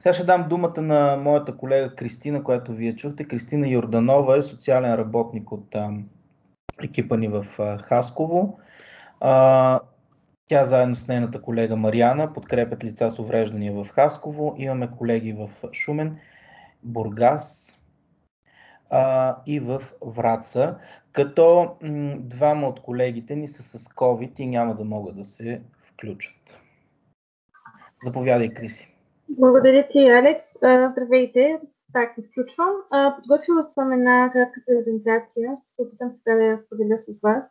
Сега ще дам думата на моята колега Кристина, която вие чухте. Кристина Йорданова е социален работник от екипа ни в Хасково. Тя заедно с нейната колега Мариана подкрепят лица с увреждания в Хасково. Имаме колеги в Шумен, Бургас и в Враца, като двама от колегите ни са с COVID и няма да могат да се включат. Заповядай, Криси. Благодаря ти, Алекс. Здравейте, пак се включвам. Подготвила съм една кратка презентация. Ще се опитам сега да я споделя с вас.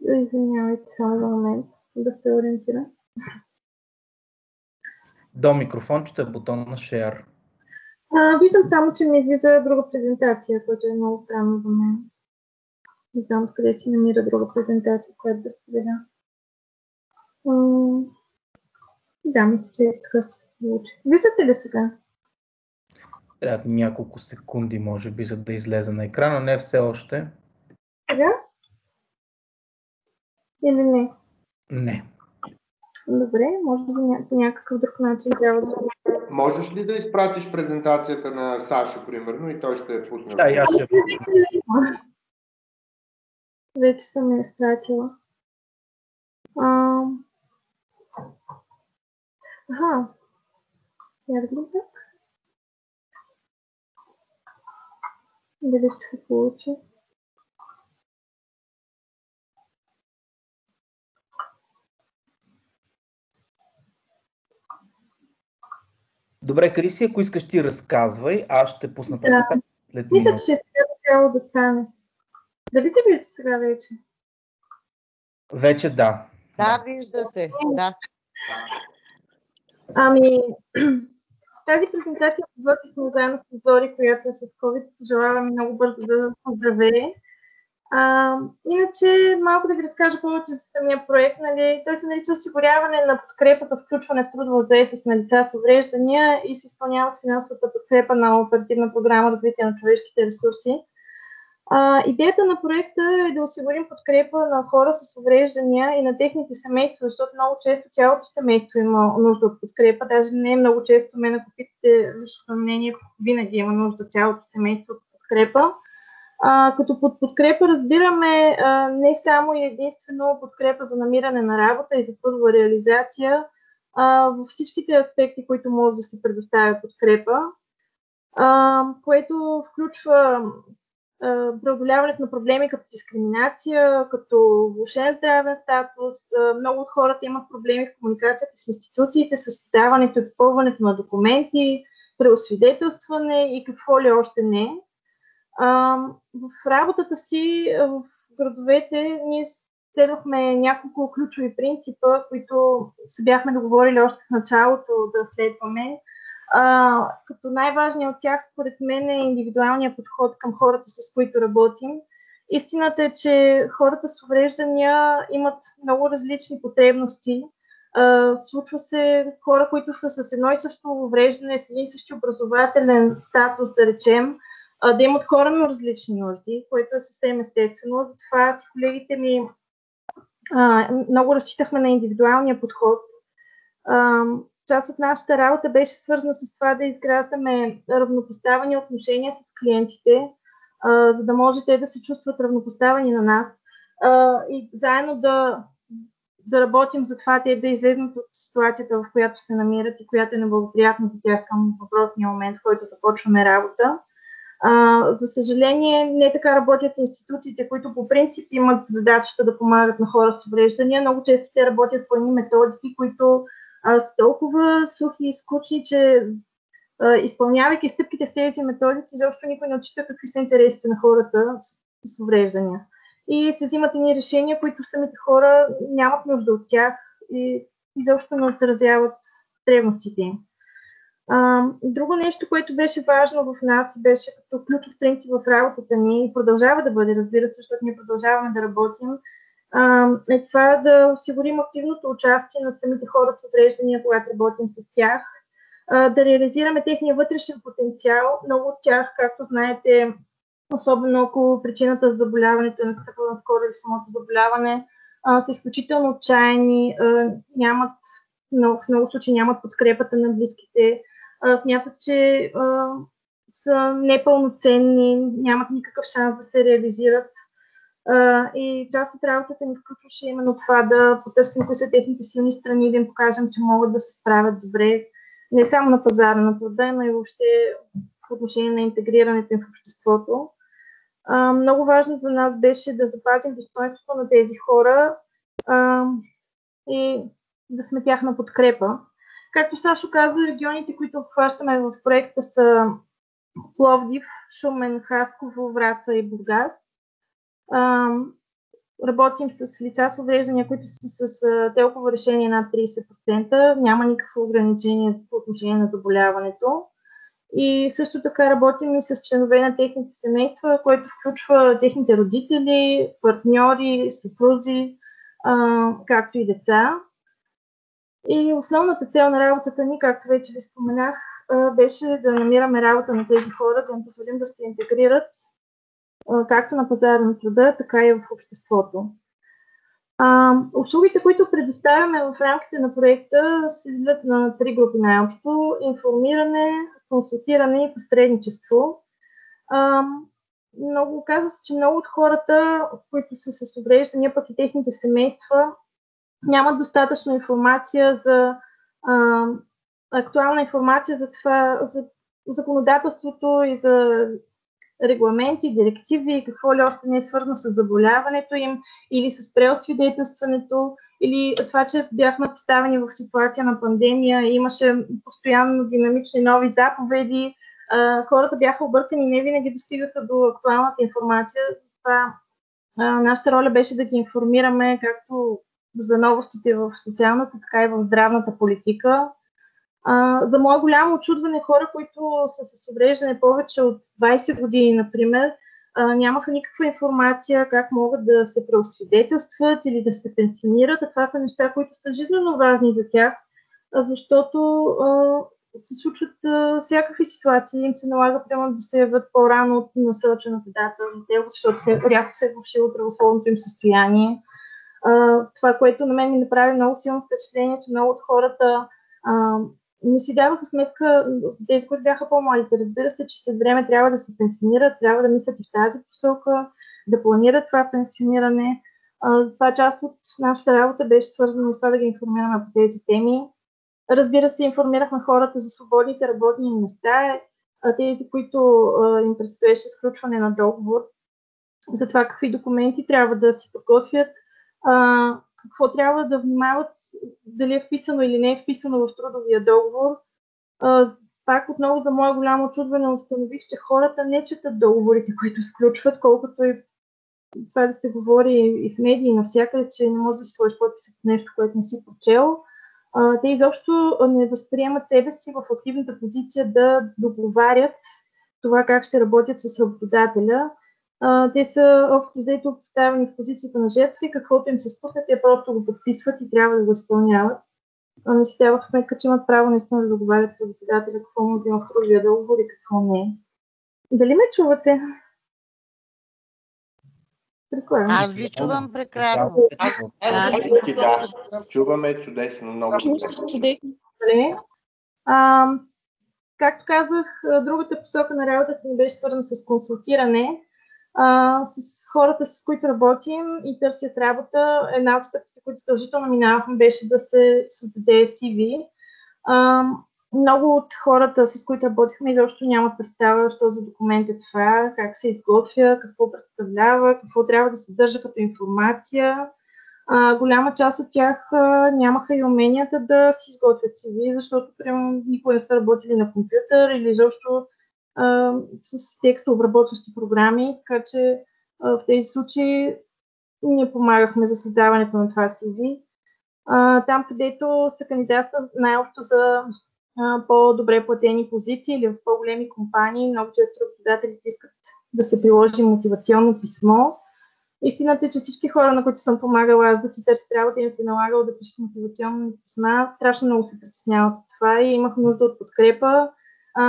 Извинявайте само за момент, да се ориентира. До микрофончето е бутон на Share. Виждам само, че ми излиза друга презентация, която е много странно за мен. Не знам откъде си намира друга презентация, която да споделя. Да, мисля, че така ще се получи. Виждате ли сега? Трябва няколко секунди, може би, за да излезе на екрана. Не все още. Сега? Или не? Не. Добре, може би по някакъв друг начин трябва да... Можеш ли да изпратиш презентацията на Сашо, примерно, и той ще я пусне? Да, я ще я пусна. Вече съм я изпратила. Я да гледам. Дали ще се получи? Добре, Криси, ако искаш ти разказвай, аз ще пусна презентация след минута. минута. Мисля, че сега трябва да стане. Дали се вижда сега вече? Вече да. Да, вижда се, да. Тази презентация подготвихме заедно с Зори, която е с COVID. Пожелаваме много бързо да оздравее. Иначе малко да ви разкажа повече за самия проект. Нали? Той се нарича осигуряване на подкрепа за включване в трудова заетост на лица с увреждания и се изпълнява с финансовата подкрепа на Оперативна програма Развитие на човешките ресурси. Идеята на проекта е да осигурим подкрепа на хора с увреждания и на техните семейства, защото много често цялото семейство има нужда от подкрепа. Даже не е много често, мен ако питате личното мнение, винаги има нужда цялото семейство от подкрепа. Като под подкрепа разбираме не само и единствено подкрепа за намиране на работа и за трудова реализация, във всичките аспекти, които може да се предоставя подкрепа, което включва преодоляването на проблеми като дискриминация, като влошен здравен статус. Много от хората имат проблеми в комуникацията с институциите, с подаването и попълването на документи, преосвидетелстване и какво ли още не. В работата си в градовете ние следвахме няколко ключови принципа, които се бяхме договорили още в началото да следваме. Като най-важният от тях, според мен, е индивидуалният подход към хората, с които работим. Истината е, че хората с увреждания имат много различни потребности. Случва се хора, които са с едно и също увреждане, с един и същи образователен статус, да речем, да имат коренно различни нужди, което е съвсем естествено. Затова с колегите ми много разчитахме на индивидуалния подход. Част от нашата работа беше свързана с това да изграждаме равнопоставени отношения с клиентите, за да може те да се чувстват равнопоставени на нас и заедно да работим за това те да излезнат от ситуацията, в която се намират и която е неблагоприятна за тях към въпросния момент, в който започваме работа. За съжаление, не така работят институциите, които по принцип имат задачата да помагат на хора с увреждания. Много често те работят по едни методики, които са толкова сухи и скучни, че изпълнявайки стъпките в тези методики, защо никой не отчита какви са интересите на хората с увреждания. И се взимат едни решения, които самите хора нямат нужда от тях и изобщо не отразяват потребностите им. Друго нещо, което беше важно в нас, беше като ключов принцип в работата ни и продължава да бъде, разбира се, защото ние продължаваме да работим, е това да осигурим активното участие на самите хора с увреждания, когато работим с тях, да реализираме техния вътрешен потенциал. Много от тях, както знаете, особено ако причината за заболяването е настъпила скоро или самото заболяване, са изключително отчаяни, нямат но в много случаи нямат подкрепата на близките, смятат, че са непълноценни, нямат никакъв шанс да се реализират. И част от работата ни включваше именно това да потърсим кои са техните силни страни, да им покажем, че могат да се справят добре, не само на пазара на труда, но и въобще в отношение на интегрирането им в обществото. Много важно за нас беше да запазим достойнството на тези хора и да сме тяхна подкрепа. Както Сашо каза, регионите, които обхващаме в проекта са Пловдив, Шумен, Хасково, Враца и Бургас. Работим с лица с увреждания, които са с телково решение над 30%. Няма никакво ограничение по отношение на заболяването. И също така работим и с членове на техните семейства, което включва техните родители, партньори, съпрузи, както и деца. И основната цел на работата ни, както вече ви споменах, беше да намираме работа на тези хора, да им позволим да се интегрират както на пазара на труда, така и в обществото. Услугите, които предоставяме в рамките на проекта, се делят на 3 групи най-общо: информиране, консултиране и посредничество. Оказва се, че много от хората, които са с увреждания, пък и техните семейства, нямат достатъчно информация актуална информация за това, за законодателството и за регламенти, директиви, какво ли още не е свързано с заболяването им или с преосвидетелстването, или това, че бяхме поставени в ситуация на пандемия, имаше постоянно динамични нови заповеди, хората бяха объркани, не винаги достигаха до актуалната информация. Това нашата роля беше да ги информираме както за новостите в социалната, така и в здравната политика. За мое голямо очудване, хора, които са с увреждане повече от 20 години, например, нямаха никаква информация как могат да се преосвидетелстват или да се пенсионират. Това са неща, които са жизненно важни за тях, защото се случват всякакви ситуации. Им се налага, примерно, да се явят по-рано от насрочената дата на тело, защото рязко се е влошило здравословното им състояние. Това, което на мен ми направи много силно впечатление, че много от хората не си даваха сметка, тези, които бяха по-младите. Разбира се, че след време трябва да се пенсионират, трябва да мислят и в тази посока, да планират това пенсиониране. Затова част от нашата работа беше свързана с това да ги информираме по тези теми. Разбира се, информирахме хората за свободните работни места, тези, които им предстоеше сключване на договор, за това какви документи трябва да си подготвят, какво трябва да внимават, дали е вписано или не е вписано в трудовия договор. Пак отново за мое голямо очудване установих, че хората не четат договорите, които сключват, колкото и това да се говори и в медии, и навсякъде, че не може да си сложиш подписа по нещо, което не си прочел. Те изобщо не възприемат себе си в активната позиция да договарят това как ще работят с работодателя. Те са общо взето поставени в позицията на жертва и каквото им се спусне, те просто го подписват и трябва да го изпълняват. Не си даваха сметка, че имат право наистина да договарят с работодателя какво може да има в трудовия договор и какво не. Дали ме чувате? Прикольно. Аз ви чувам прекрасно. Чуваме чудесно, много чудесно. Както казах, другата посока на работата ни беше свързана с консултиране с хората, с които работим и търсят работа. Една от стъпките, които задължително минавахме, беше да се създаде CV. Много от хората, с които работихме, изобщо нямат представа, що за документ е това, как се изготвя, какво представлява, какво трябва да съдържа като информация. Голяма част от тях нямаха и уменията да си изготвят CV, защото примерно никога не са работили на компютър или изобщо с текстообработващи програми, така че в тези случаи ние помагахме за създаването на това CV. Там, където са кандидатства най-общо за по-добре платени позиции или в по-големи компании, много често работодателите искат да се приложи мотивационно писмо. Истината е, че всички хора, на които съм помагала аз да си търсят работа, им се налагало да пишат мотивационни писма, страшно много се притесняват от това и имах нужда от подкрепа.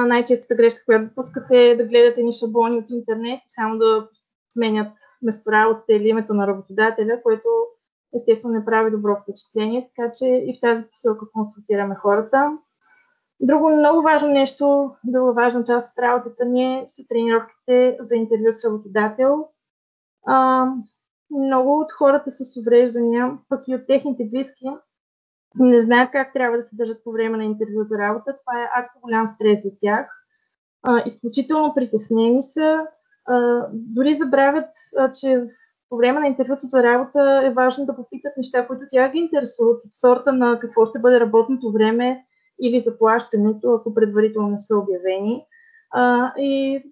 Най-честата грешка, която допускате, е да гледате ни шаблони от интернет и само да сменят местоработата или името на работодателя, което естествено не прави добро впечатление, така че и в тази посока консултираме хората. Друго много важно нещо, друга важна част от работата ни са тренировките за интервю с работодател. Много от хората с увреждания, пък и от техните близки, не знаят как трябва да се държат по време на интервю за работа. Това е адски голям стрес за тях. Изключително притеснени са. Дори забравят, че по време на интервюто за работа е важно да попитат неща, които тя ги интересуват, от сорта на какво ще бъде работното време или заплащането, ако предварително не са обявени. И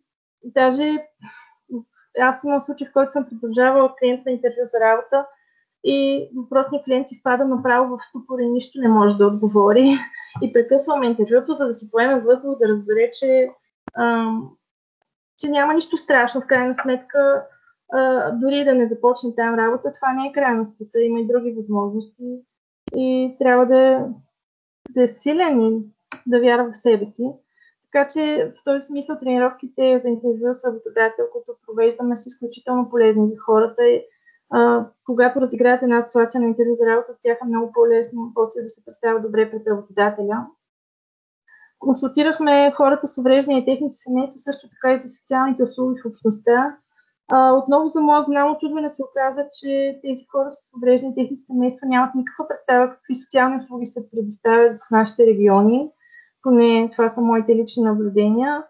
даже аз имам случай, в който съм придружавала клиент на интервю за работа и въпросният клиент изпада направо в ступор и нищо не може да отговори. И прекъсваме интервюто, за да си поеме въздух, да разбере, че няма нищо страшно. В крайна сметка, дори да не започне там работа, това не е край на света, има и други възможности и трябва да е силен и да вярва в себе си. Така че в този смисъл тренировките за интервю с работодател, които провеждаме, са изключително полезни за хората. Когато разиграят една ситуация на интервю за работа, тях е много по-лесно после да се представят добре пред работодателя. Консултирахме хората с увреждания и техните семейства, също така и за социалните услуги в общността. Отново за мое голямо очудване се оказа, че тези хора с увреждания и техните семейства нямат никаква представа какви социални услуги се предоставят в нашите региони. Поне това са моите лични наблюдения.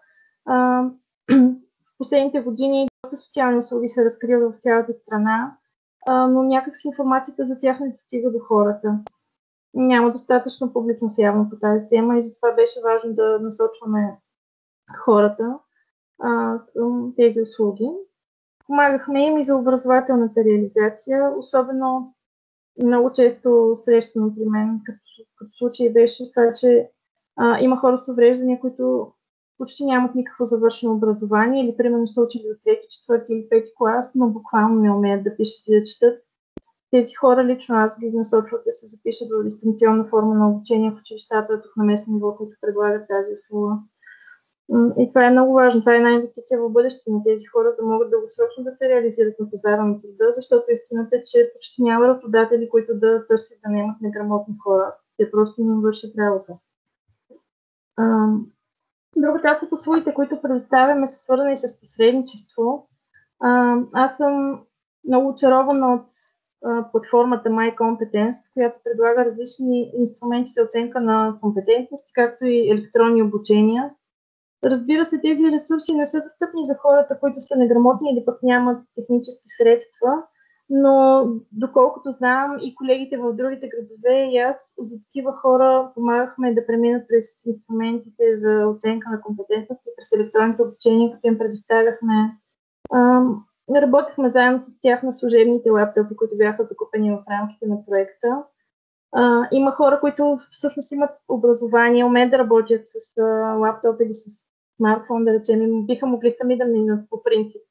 В последните години доста социални услуги се разкриват в цялата страна, но някакси информацията за тях не достига до хората. Няма достатъчно публичност явно по тази тема и затова беше важно да насочваме хората към тези услуги. Помагахме им и за образователната реализация, особено много често срещано при мен като случай беше това, че има хора с увреждания, които почти нямат никакво завършено образование или примерно са учили от 3, 4 или 5 клас, но буквално не умеят да пишат и да четат. Тези хора лично аз ги насочват да се запишат в дистанционна форма на обучение в училищата тук на местно ниво, които предлагат тази услуга. И това е много важно. Това е една инвестиция в бъдещето на тези хора, да могат дългосрочно да се реализират на пазара на труда, защото истината е, че почти няма работодатели, които да търсят да наемат неграмотни хора. Те просто не вършат работа. Друга част от услугите, които предоставяме, са свързани с посредничество. Аз съм много очарована от платформата MyCompetence, която предлага различни инструменти за оценка на компетентности, както и електронни обучения. Разбира се, тези ресурси не са достъпни за хората, които са неграмотни или пък нямат технически средства, но доколкото знам и колегите в другите градове и аз за такива хора помагахме да преминат през инструментите за оценка на компетентности, през електронните обучения, като им предоставяхме. Работихме заедно с тях на служебните лаптопи, които бяха закупени в рамките на проекта. Има хора, които всъщност имат образование, умеят да работят с лаптоп или с смартфон, да речем, биха могли сами да минат по принцип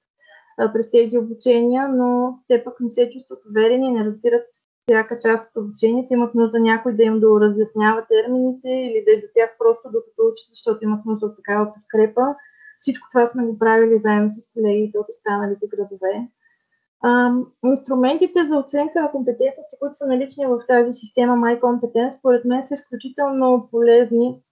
през тези обучения, но те пък не се чувстват уверени, не разбират всяка част от обучението, имат нужда някой да им доразяснява термините или да е до тях просто докато учат, защото имат нужда от такава подкрепа. Всичко това сме го правили заедно с колегите от останалите градове. Инструментите за оценка на компетентности, които са налични в тази система MyCompetence, според мен са изключително полезни,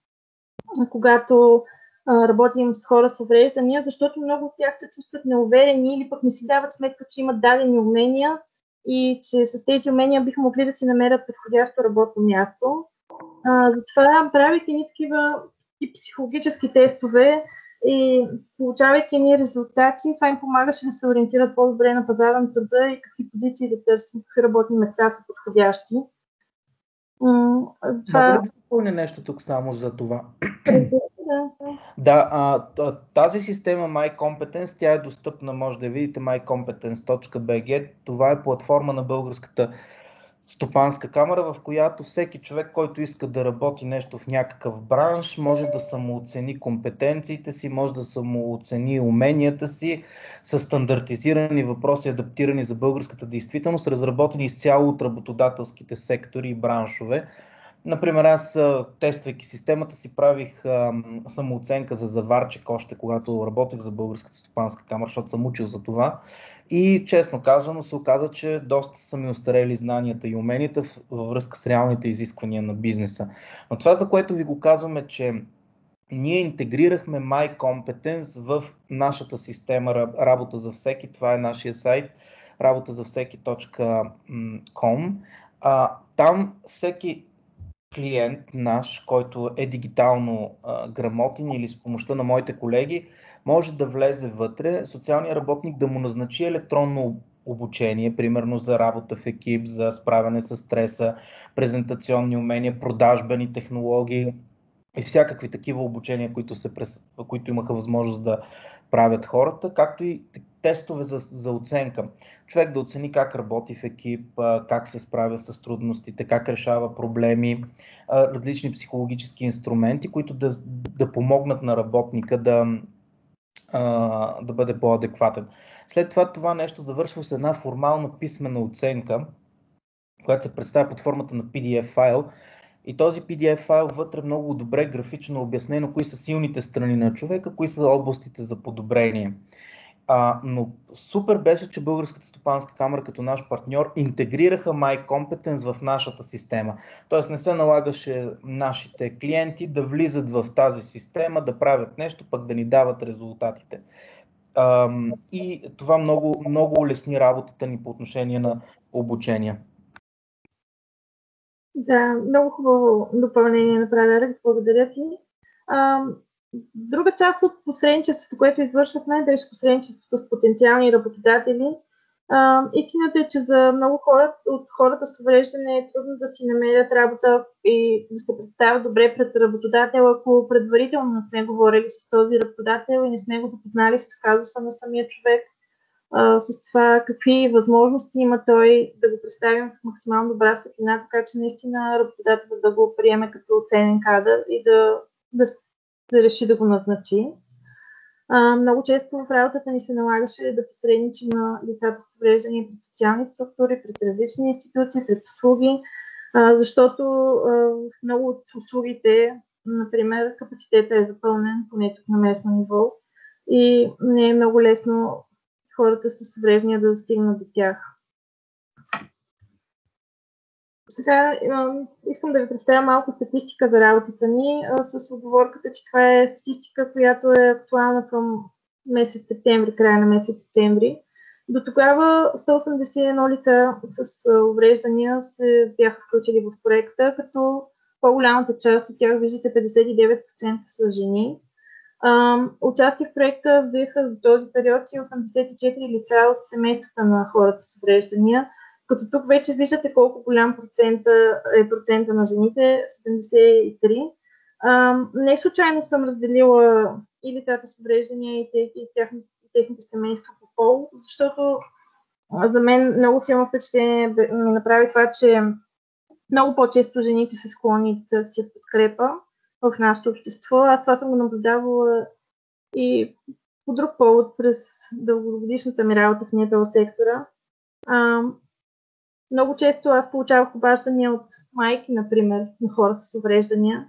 когато работим с хора с увреждания, защото много от тях се чувстват неуверени или пък не си дават сметка, че имат дадени умения и че с тези умения биха могли да си намерят подходящо работно място. Затова, правейки ни такива психологически тестове и получавайки ни резултати, това им помагаше да се ориентират по-добре на пазара на труда и какви позиции да търсим, какви работни места са подходящи. Затова... Мога да допълня нещо тук само за това? Да, тази система MyCompetence, тя е достъпна, може да видите mycompetence.bg. Това е платформа на Българската стопанска камара, в която всеки човек, който иска да работи нещо в някакъв бранш, може да самооцени компетенциите си, може да самооцени уменията си, с стандартизирани въпроси, адаптирани за българската действителност, разработени изцяло от работодателските сектори и браншове. Например, аз тествайки системата си правих самооценка за заварчик още когато работех за Българската стопанска камара, защото съм учил за това. И честно казано се оказа, че доста са ми остарели знанията и уменията във връзка с реалните изисквания на бизнеса. Но това, за което ви го казваме, че ние интегрирахме MyCompetence в нашата система Работа за всеки. Това е нашия сайт работазавсеки.com. Там всеки клиент наш, който е дигитално грамотен или с помощта на моите колеги, може да влезе вътре, социалният работник да му назначи електронно обучение, примерно за работа в екип, за справяне с стреса, презентационни умения, продажбени технологии и всякакви такива обучения, които имаха възможност да правят хората, както и тестове за оценка. Човек да оцени как работи в екип, как се справя с трудностите, как решава проблеми, различни психологически инструменти, които да помогнат на работника да бъде по-адекватен. След това нещо завършва с една формална писмена оценка, която се представя под формата на PDF файл. И този PDF файл вътре много добре графично обяснено кои са силните страни на човека, кои са областите за подобрение. Но супер беше, че Българската стопанска камара като наш партньор интегрираха MyCompetence в нашата система. Тоест не се налагаше нашите клиенти да влизат в тази система, да правят нещо, пък да ни дават резултатите. И това много, много улесни работата ни по отношение на обучение. Да, много хубаво допълнение направи, Алекс, благодаря ти. Друга част от посредничеството, което извършвахме, беше посредничеството с потенциални работодатели. Истината е, че за много от хората с увреждане е трудно да си намерят работа и да се представят добре пред работодател, ако предварително не сме говорили с този работодател и не сме го запознали с казуса на самия човек, с това какви възможности има той да го представим в максимално добра светлина, така че наистина работодателът да го приеме като ценен кадър и да реши да го назначи. Много често в работата ни се налагаше да посредничим на лицата с увреждания пред социални структури, пред различни институции, пред услуги, защото в много от услугите, например, капацитета е запълнен, поне тук на местно ниво, и не е много лесно хората с увреждания да достигнат до тях. Сега искам да ви представя малко статистика за работата ни, с оговорката, че това е статистика, която е актуална към месец септември, края на месец септември. До тогава 181 лица с увреждания се бяха включили в проекта, като по-голямата част от тях, виждате, 59% са жени. Участие в проекта взеха за този период и 84 лица от семействата на хората с увреждания, като тук вече виждате колко голям процента на жените, 73. Не случайно съм разделила и лицата с увреждания и техните семейства по пол, защото за мен много силно впечатление ми направи това, че много по-често жените са склонни да търсят подкрепа в нашето общество. Аз това съм го наблюдавала и по друг повод през дългогодишната ми работа в НПО сектора. Много често аз получавах обаждания от майки, например, на хора с увреждания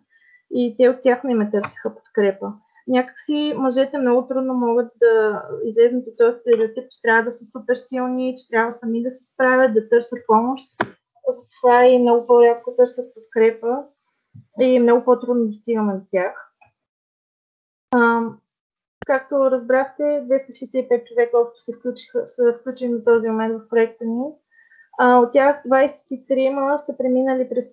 и те от тях не ме търсиха подкрепа. Някакси мъжете много трудно могат да излезнат от този стереотип, че трябва да са супер силни, че трябва сами да се справят, да търсят помощ. Затова и много по-рядко търсят подкрепа и много по-трудно достигаме до тях. Както разбрахте, 265 човека са включени до този момент в проекта ни. От тях 23 са преминали през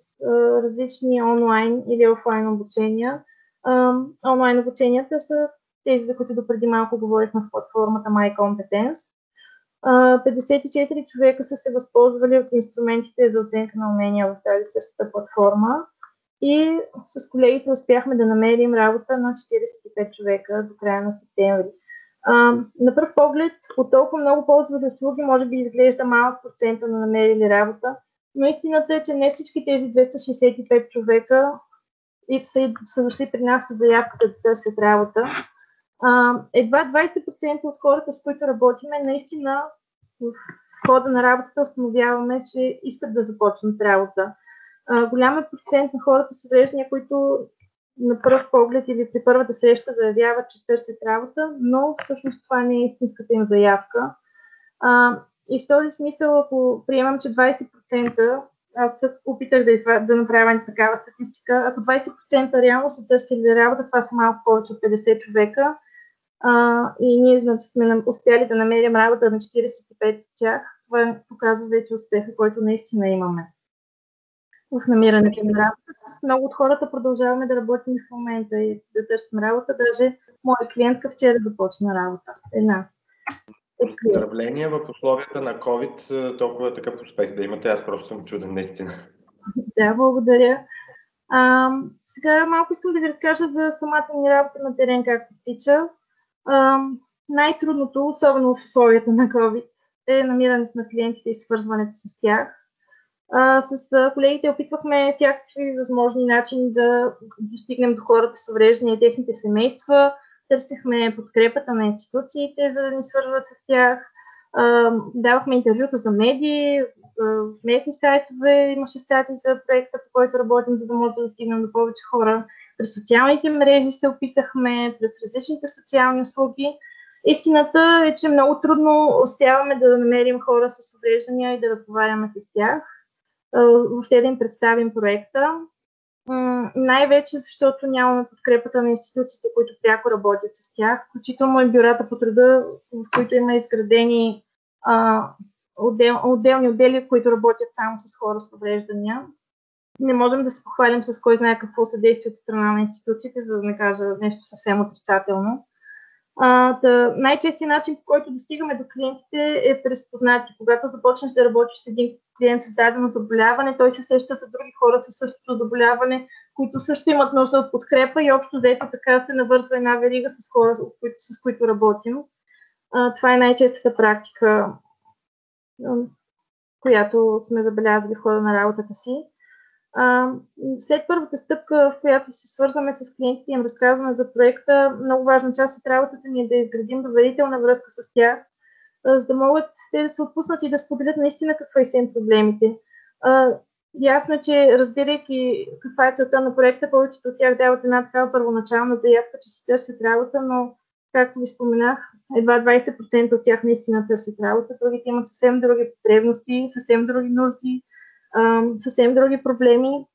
различни онлайн или офлайн обучения. Онлайн обученията са тези, за които допреди малко говорихме в платформата MyCompetence. 54 човека са се възползвали от инструментите за оценка на умения в тази същата платформа и с колегите успяхме да намерим работа на 45 човека до края на септември. На пръв поглед, от толкова много ползвали услуги, може би изглежда малък процента на намерили работа, но истината е, че не всички тези 265 човека са дошли при нас с заявката да търсят работа. Едва 20% от хората, с които работиме, наистина в хода на работата установяваме, че искат да започнат работа. Голям е процент на хората с увреждания, които на пръв поглед или при първата среща заявяват, че търсят работа, но всъщност това не е истинската им заявка. И в този смисъл, ако приемам, че 20%, аз се опитах да направя такава статистика, ако 20% реално са търсили работа, това са малко повече от 50 човека, и ние сме успяли да намерим работа на 45 от тях, това показва вече успеха, който наистина имаме в намирането на работа. С много от хората продължаваме да работим в момента и да търсим работа. Даже моя клиентка вчера започна работа. Поздравления в условията на COVID, толкова такъв успех да имате. Аз просто съм чуден, наистина. Да, благодаря. Сега малко искам да ви разкажа за самата ни работа на терен, както тича. Най-трудното, особено в условията на COVID, е намирането на клиентите и свързването с тях. С колегите опитвахме всякакви възможни начини да достигнем до хората с увреждания и техните семейства. Търсихме подкрепата на институциите, за да ни свързват с тях. Давахме интервюта за медии, в местни сайтове имаше статии за проекта, по който работим, за да може да достигнем до повече хора. През социалните мрежи се опитахме, през различните социални услуги. Истината е, че много трудно успяваме да намерим хора с увреждания и да разговаряме с тях. Въобще да им представим проекта. Най-вече защото нямаме подкрепата на институциите, които пряко работят с тях, включително и бюрата по труда, в които има изградени отделни отдели, които работят само с хора с увреждания. Не можем да се похвалим с кой знае какво съдействие от страна на институциите, за да не кажа нещо съвсем отрицателно. Най-честият начин, по който достигаме до клиентите, е през познати. Когато започнеш да работиш с един клиент с дадено заболяване, той се среща за други хора със същото заболяване, които също имат нужда от подкрепа и общо взето така се навързва една верига с хора, с които работим. Това е най-честата практика, която сме забелязали в хода на работата си. След първата стъпка, в която се свързваме с клиентите и им разказваме за проекта, много важна част от работата ни е да изградим доверителна връзка с тях, за да могат те да се отпуснат и да споделят наистина каква са им проблемите. Ясно е, че разбирайки каква е целта на проекта, повечето от тях дават една такава първоначална заявка, че си търсят работа, но както ви споменах, едва 20% от тях наистина търсят работа, другите имат съвсем други потребности, съвсем други нужди, съвсем други проблеми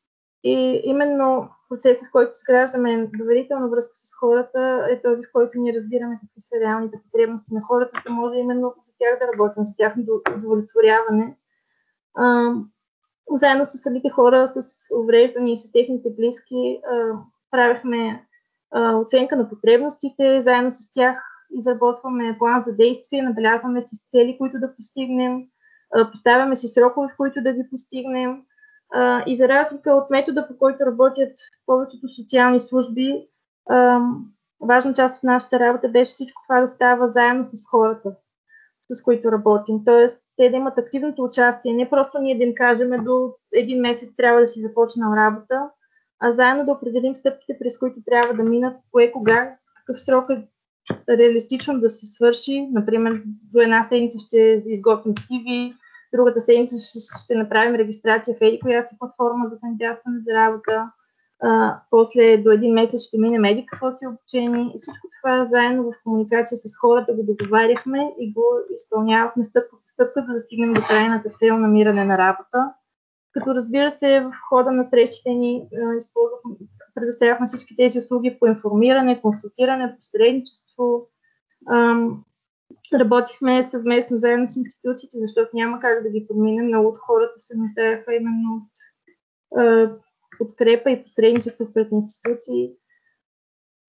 и именно процесът, в който изграждаме доверителна връзка с хората, е този, в който ние разбираме какви са реалните потребности на хората, за да може именно за тях да работим, с тяхното удовлетворяване. Заедно с самите хора с увреждания и с техните близки правихме оценка на потребностите, заедно с тях изработваме план за действие, набелязваме си цели, които да постигнем, поставяме си срокове, в които да ги постигнем. И за разлика от метода, по който работят повечето социални служби, важна част от нашата работа беше всичко това да става заедно с хората, с които работим. Тоест, те да имат активното участие, не просто ние да им кажем до един месец трябва да си започнем работа, а заедно да определим стъпките, през които трябва да минат, кое, кога, какъв срок е реалистично да се свърши. Например, до една седмица ще изготвим CV, другата седмица ще направим регистрация в еди-коя си платформа за кандидатстване за работа, после до един месец ще минем еди-какво си обучение и всичко това заедно в комуникация с хората го договаряхме и го изпълнявахме стъпка по стъпка, за да стигнем до крайната цел намиране на работа. Като разбира се, в хода на срещите ни предоставяхме всички тези услуги по информиране, консултиране, посредничество. Работихме съвместно заедно с институциите, защото няма как да ги подминем. Много от хората се нуждаеха именно от подкрепа и посредничество пред институции.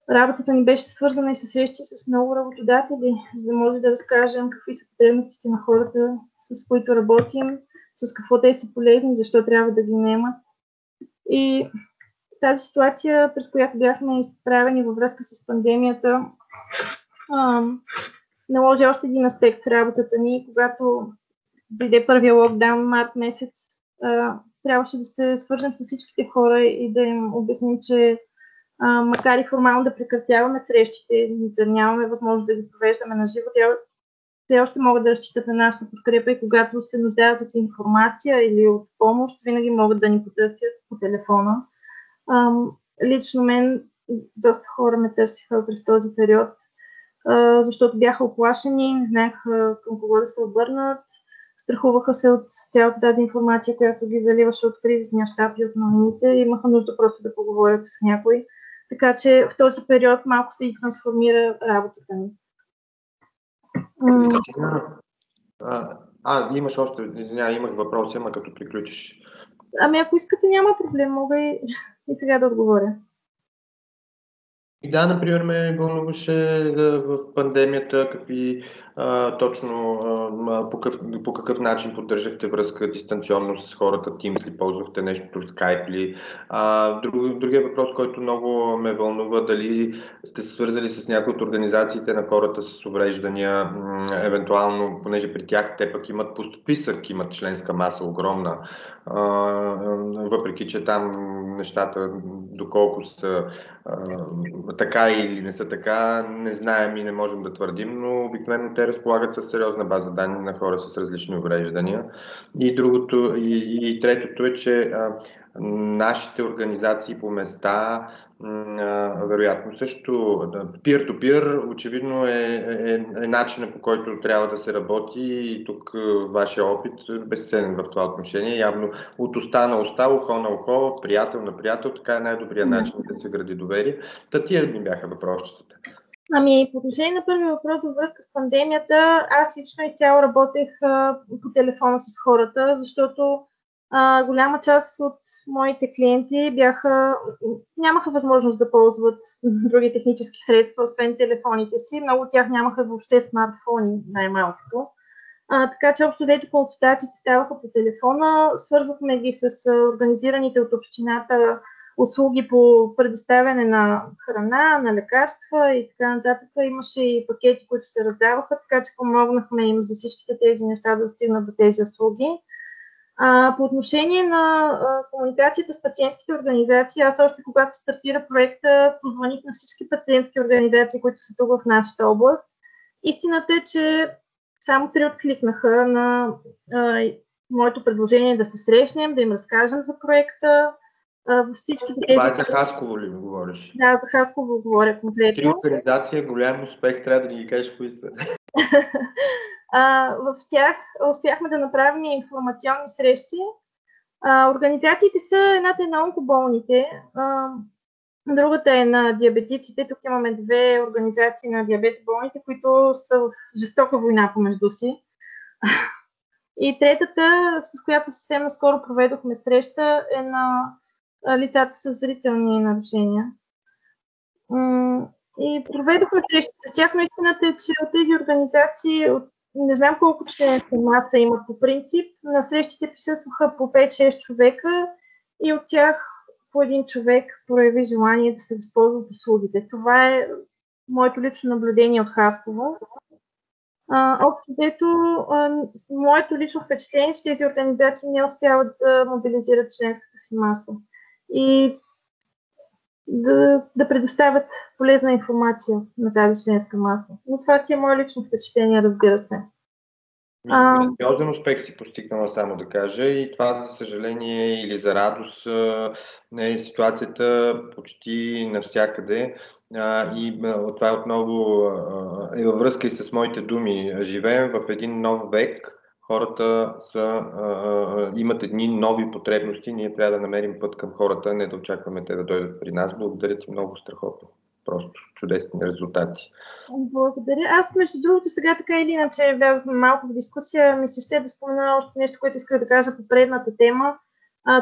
Работата ни беше свързана и с срещи с много работодатели, за да може да разкажем какви са потребностите на хората, с които работим, с какво те са полезни, защо трябва да ги наемат. И тази ситуация, пред която бяхме изправени във връзка с пандемията, наложи още един аспект в работата ни, когато дойде първия локдаун март месец, трябваше да се свържем с всичките хора и да им обясним, че макар и формално да прекратяваме срещите, да нямаме възможност да ги провеждаме на живо, все още могат да разчитат на нашата подкрепа и когато се нуждаят от информация или от помощ, винаги могат да ни потърсят по телефона. Лично мен доста хора ме търсиха през този период, защото бяха оплашени, не знаеха към кого да се обърнат, страхуваха се от цялата тази информация, която ги заливаше от кризисния щаб и от новините и имаха нужда просто да поговорят с някой. Така че в този период малко се и трансформира работата ми. Имаш още, имах въпроси, ама като приключиш. Ако искате, няма проблем, мога и сега да отговоря. И да, например, ме вълнуваше в пандемията какви точно по какъв начин поддържахте връзка дистанционно с хората, Teams ли ползвахте нещо, Skype ли. Другия въпрос, който много ме вълнува, дали сте се свързали с някои от организациите на хората с увреждания, евентуално, понеже при тях те пък имат по списък, имат членска маса огромна, въпреки че там нещата, доколко са така или не са така, не знаем и не можем да твърдим, но обикновено те разполагат с сериозна база данни на хора с различни увреждания. И третото е, че нашите организации по места, вероятно също, peer-to-peer, очевидно е начинът, по който трябва да се работи и тук вашия опит е безценен в това отношение. Явно от уста на уста, ухо на ухо, приятел на приятел, така е най-добрият начин да се гради доверие. Тия ми бяха въпросчетата. По отношение на първи въпрос във връзка с пандемията, аз лично изцяло работех по телефона с хората, защото голяма част от моите клиенти нямаха възможност да ползват други технически средства, освен телефоните си. Много от тях нямаха въобще смартфони, най-малкото. Така че общо взето консултациите ставаха по телефона, свързвахме ги с организираните от общината услуги по предоставяне на храна, на лекарства и така нататък. Имаше и пакети, които се раздаваха, така че помогнахме им за всичките тези неща да достигнат до тези услуги. По отношение на комуникацията с пациентските организации, аз още когато стартира проекта, позвоних на всички пациентски организации, които са тук в нашата област. Истината е, че само 3 откликнаха на моето предложение да се срещнем, да им разкажем за проекта. Това е за Хасково ли говориш? Да, за Хасково говоря конкретно. 3 организации, голям успех, трябва да ни ги кажеш кои са. В тях успяхме да направим информационни срещи. Организациите са едната е на онкоболните, другата е на диабетиците. Тук имаме 2 организации на диабетоболните, които са в жестока война помежду си. И третата, с която съвсем наскоро проведохме среща, е на лицата с зрителни нарушения. И проведохме срещи с тях, но истината е, че от тези организации, не знам колко членска маса имат по принцип, на срещите присъстваха по 5-6 човека и от тях по един човек прояви желание да се възползва от услугите. Това е моето лично наблюдение от Хасково. Общо взето, моето лично впечатление, че тези организации не успяват да мобилизират членската си маса и да предоставят полезна информация на тази членска маса. Но това си е мое лично впечатление, разбира се. Сериозен успех си постигнала, само да кажа, и това, за съжаление или за радост, е ситуацията почти навсякъде. И това отново е във връзка и с моите думи. Живеем в един нов век. Хората имат едни нови потребности. Ние трябва да намерим път към хората, не да очакваме те да дойдат при нас. Благодаря ти много, страхотно. Просто чудесни резултати. Благодаря. Аз, между другото, сега така или иначе влязохме малко в дискусия. Ми се ще да спомена още нещо, което исках да кажа по предната тема.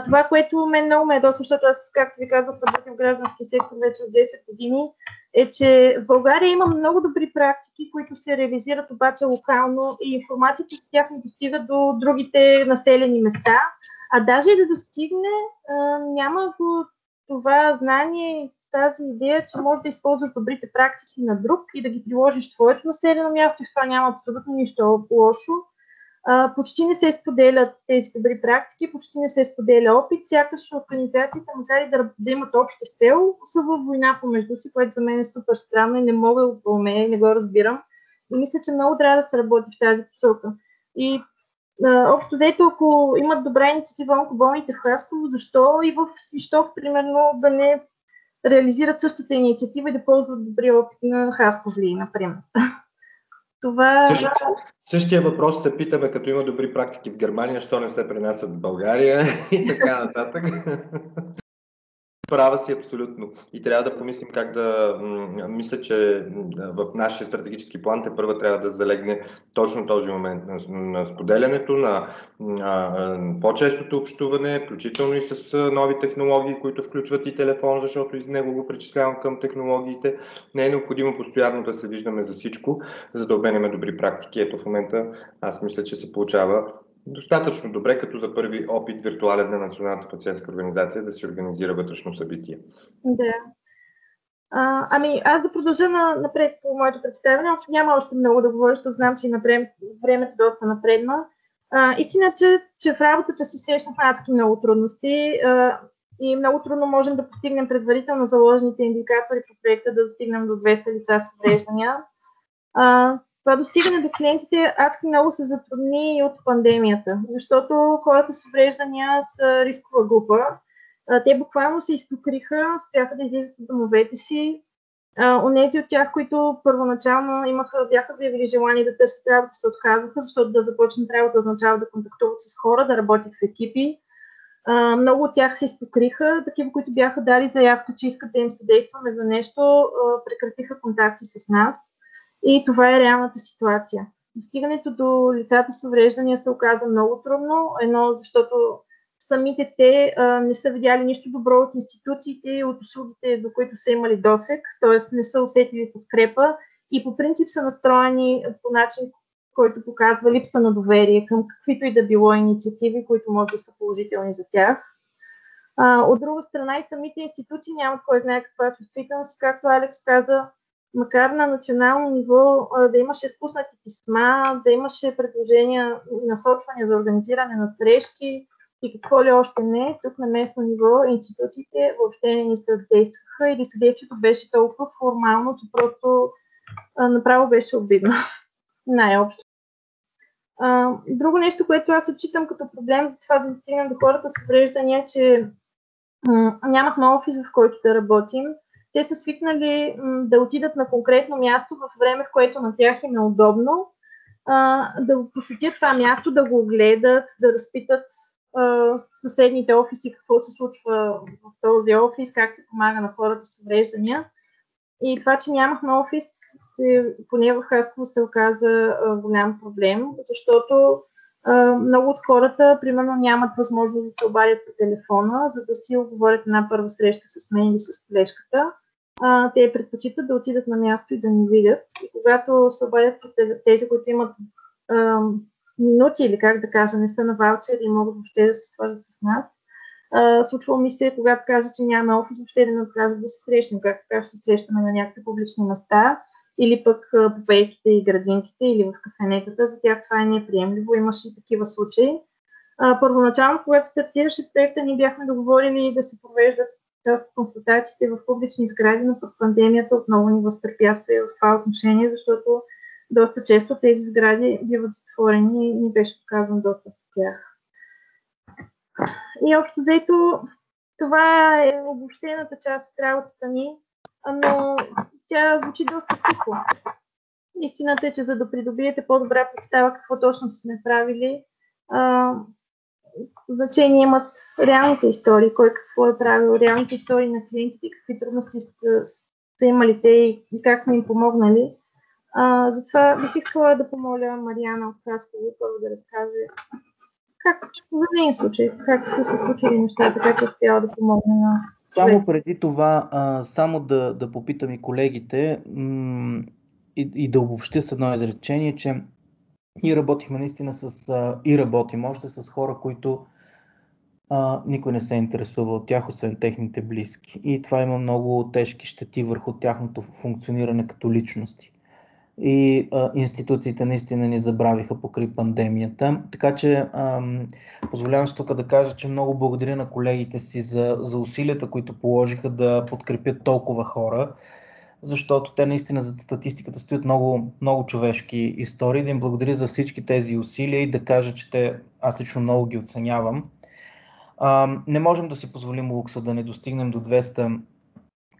Това, което мен много ме ядосва, защото аз, както ви казах, работя в граждански сектор вече от 10 години, е, че в България има много добри практики, които се реализират обаче локално и информацията с тях не достига до другите населени места. А даже и да достигне, няма го това знание, тази идея, че можеш да използваш добрите практики на друг и да ги приложиш в твоето населено място, и в това няма абсолютно нищо лошо. Почти не се споделят тези добри практики, почти не се споделя опит, сякаш организациите, макар и да имат обща цел, са във война помежду си, което за мен е супер странно и не мога да го проумея, не го разбирам. мисля, че много трябва да се работи в тази посока. И общо взето, ако имат добра инициатива онкоболните в Хасково, защо и в Свищов, примерно, да не реализират същата инициатива и да ползват добрия опит на Хасковли, например. Това... Същия въпрос се питаме, като има добри практики в Германия, що не се пренасят в България и така нататък. Права си абсолютно. И трябва да помислим как да... Мисля, че в нашия стратегически план първо трябва да залегне точно този момент на споделянето, на по-честото общуване, включително и с нови технологии, които включват и телефон, защото и него го причислявам към технологиите. Не е необходимо постоянно да се виждаме за всичко, за да обменяме добри практики. Ето в момента аз мисля, че се получава достатъчно добре, като за първи опит виртуален на Националната пациентска организация да се организира вътрешно събитие. Да. Аз да продължа напред по моето представяне. Няма още много да говоря, защото знам, че времето доста напредна. Истина, че в работата си срещнахме адски много трудности и много трудно можем да постигнем предварително заложените индикатори по проекта да достигнем до 200 лица с увреждания. Това достигане до клиентите адски много се затрудни и от пандемията, защото хората с увреждания са рискова група. Те буквално се изпокриха, спряха да излизат от домовете си. Онези от тях, които първоначално бяха заявили желание да търсят работа, се отказаха, защото да започнат работа означава да контактуват с хора, да работят в екипи. Много от тях се изпокриха, такива, които бяха дали заявка, че искат да им съдействаме за нещо, прекратиха контакти с нас. И това е реалната ситуация. Достигането до лицата с увреждания се оказа много трудно. Едно, защото самите те не са видяли нищо добро от институциите и от услугите, до които са имали досег, т.е. не са усетили подкрепа и по принцип са настроени по начин, който показва липса на доверие към каквито и да било инициативи, които може да са положителни за тях. От друга страна и самите институции нямат кой знае каква чувствителност, както Алекс каза, макар на национално ниво да имаше спуснати писма, да имаше предложения и насочвания за организиране на срещи и какво ли още не, тук на местно ниво институциите въобще не ни съдействаха или съдействието беше толкова формално, че просто направо беше обидно. Най-общо. Друго нещо, което аз отчитам като проблем за това да достигнем до хората с увреждания, че нямахме офис, в който да работим. Те са свикнали да отидат на конкретно място в време, в което на тях им е удобно, да го посетят това място, да го гледат, да разпитат съседните офиси какво се случва в този офис, как се помага на хората с увреждания. И това, че нямахме офис, поне в Хасково се оказа голям проблем, защото много от хората, примерно, нямат възможност да се обадят по телефона, за да си оговорят една първа среща с мен или с колежката. Те предпочитат да отидат на място и да ни видят. И когато се обадят тези, които имат минути или как да кажа, не са на ваучери и могат въобще да се свържат с нас. Случва ми се, когато кажа, че нямаме офис, въобще да не откажат да се срещнем, както така ще се срещаме на някакви публични места или пък по пейките и градинките или в кафенетата. За тях това е неприемливо. Имаше и такива случаи. Първоначално, когато стартираше проекта, ние бяхме договорили да се провеждат консултациите в публични сгради, но под пандемията отново ни възпрепятства в това отношение, защото доста често тези сгради биват затворени и ни беше отказан достъп до тях. И общо взето, това е обобщената част от работата ни, но тя звучи доста сухо. Истината е, че за да придобиете по-добра представа какво точно сме правили, значение имат реалните истории, кой какво е правил, реалните истории на клиентите, какви трудности са имали те и как сме им помогнали. Затова бих искала да помоля Мариана от Хасково първо да разкаже как за нейния случай, как са се случили нещата, как е успяла да помогне на... Само преди това, само да попитам и колегите и да обобщя с едно изречение, че ние работихме наистина и работим още с хора, които никой не се интересува от тях, освен техните близки. И това има много тежки щети върху тяхното функциониране като личности. И институциите наистина ни забравиха покрай пандемията. Така че позволявам се тук да кажа, че много благодаря на колегите си за усилията, които положиха да подкрепят толкова хора, защото те наистина за статистиката стоят много, много човешки истории. Да им благодаря за всички тези усилия и да кажа, че аз лично много ги оценявам. Не можем да си позволим лукса да не достигнем до 200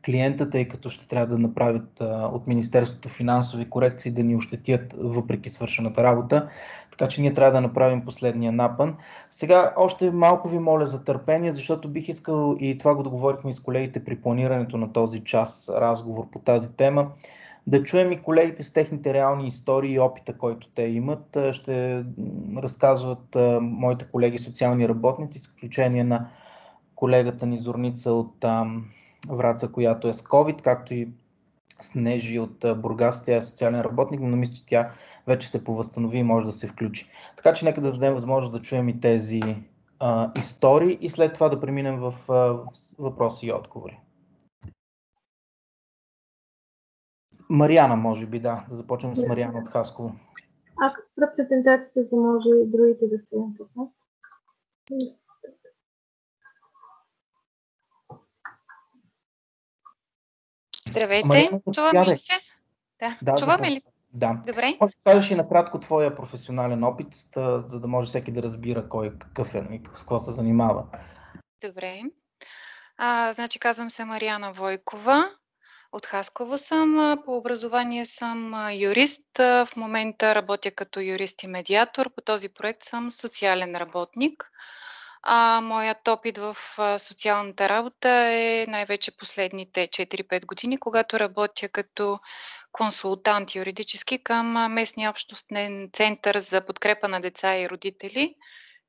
клиента, тъй като ще трябва да направят от Министерството финансови корекции да ни ощетят въпреки свършената работа. Така че ние трябва да направим последния напън. Сега още малко ви моля за търпение, защото бих искал, и това го договорихме с колегите при планирането на този час разговор по тази тема, да чуем и колегите с техните реални истории и опита, който те имат. Ще разказват моите колеги социални работници, с изключение на колегата ни Зорница от Враца, която е с COVID, както и Снежи от Бургас, тя е социален работник, но мисля, че тя вече се повъзстанови и може да се включи. Така че нека да дадем възможност да чуем и тези истории и след това да преминем в въпроси и отговори. Мариана, може би, да започнем с Мариана от Хасково. Аз ще спра презентацията, за да може и другите да се напуснат. Здравейте, Мариана, чуваме ли се? Да, чуваме ли? Да. Добре. Може да кажеш и накратко твоя професионален опит, за да може всеки да разбира кой какъв е и с какво се занимава. Добре. Значи казвам се Мариана Войкова. От Хасково съм. По образование съм юрист. В момента работя като юрист и медиатор. По този проект съм социален работник. Моят опит в социалната работа е най-вече последните 4-5 години, когато работя като консултант юридически към местния общностен център за подкрепа на деца и родители,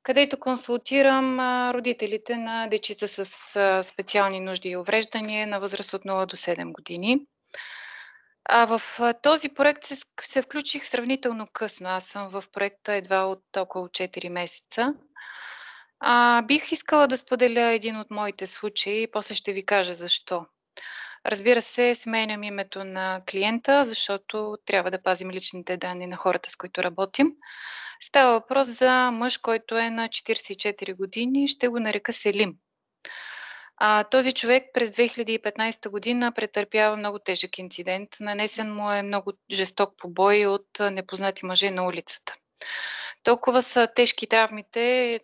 където консултирам родителите на дечица с специални нужди и увреждания на възраст от 0 до 7 години. В този проект се включих сравнително късно. Аз съм в проекта едва от около 4 месеца. Бих искала да споделя един от моите случаи и после ще ви кажа защо. Разбира се, сменям името на клиента, защото трябва да пазим личните данни на хората, с които работим. Става въпрос за мъж, който е на 44 години, ще го нарека Селим. Този човек през 2015 година претърпява много тежък инцидент. Нанесен му е много жесток побой от непознати мъже на улицата. Толкова са тежки травмите,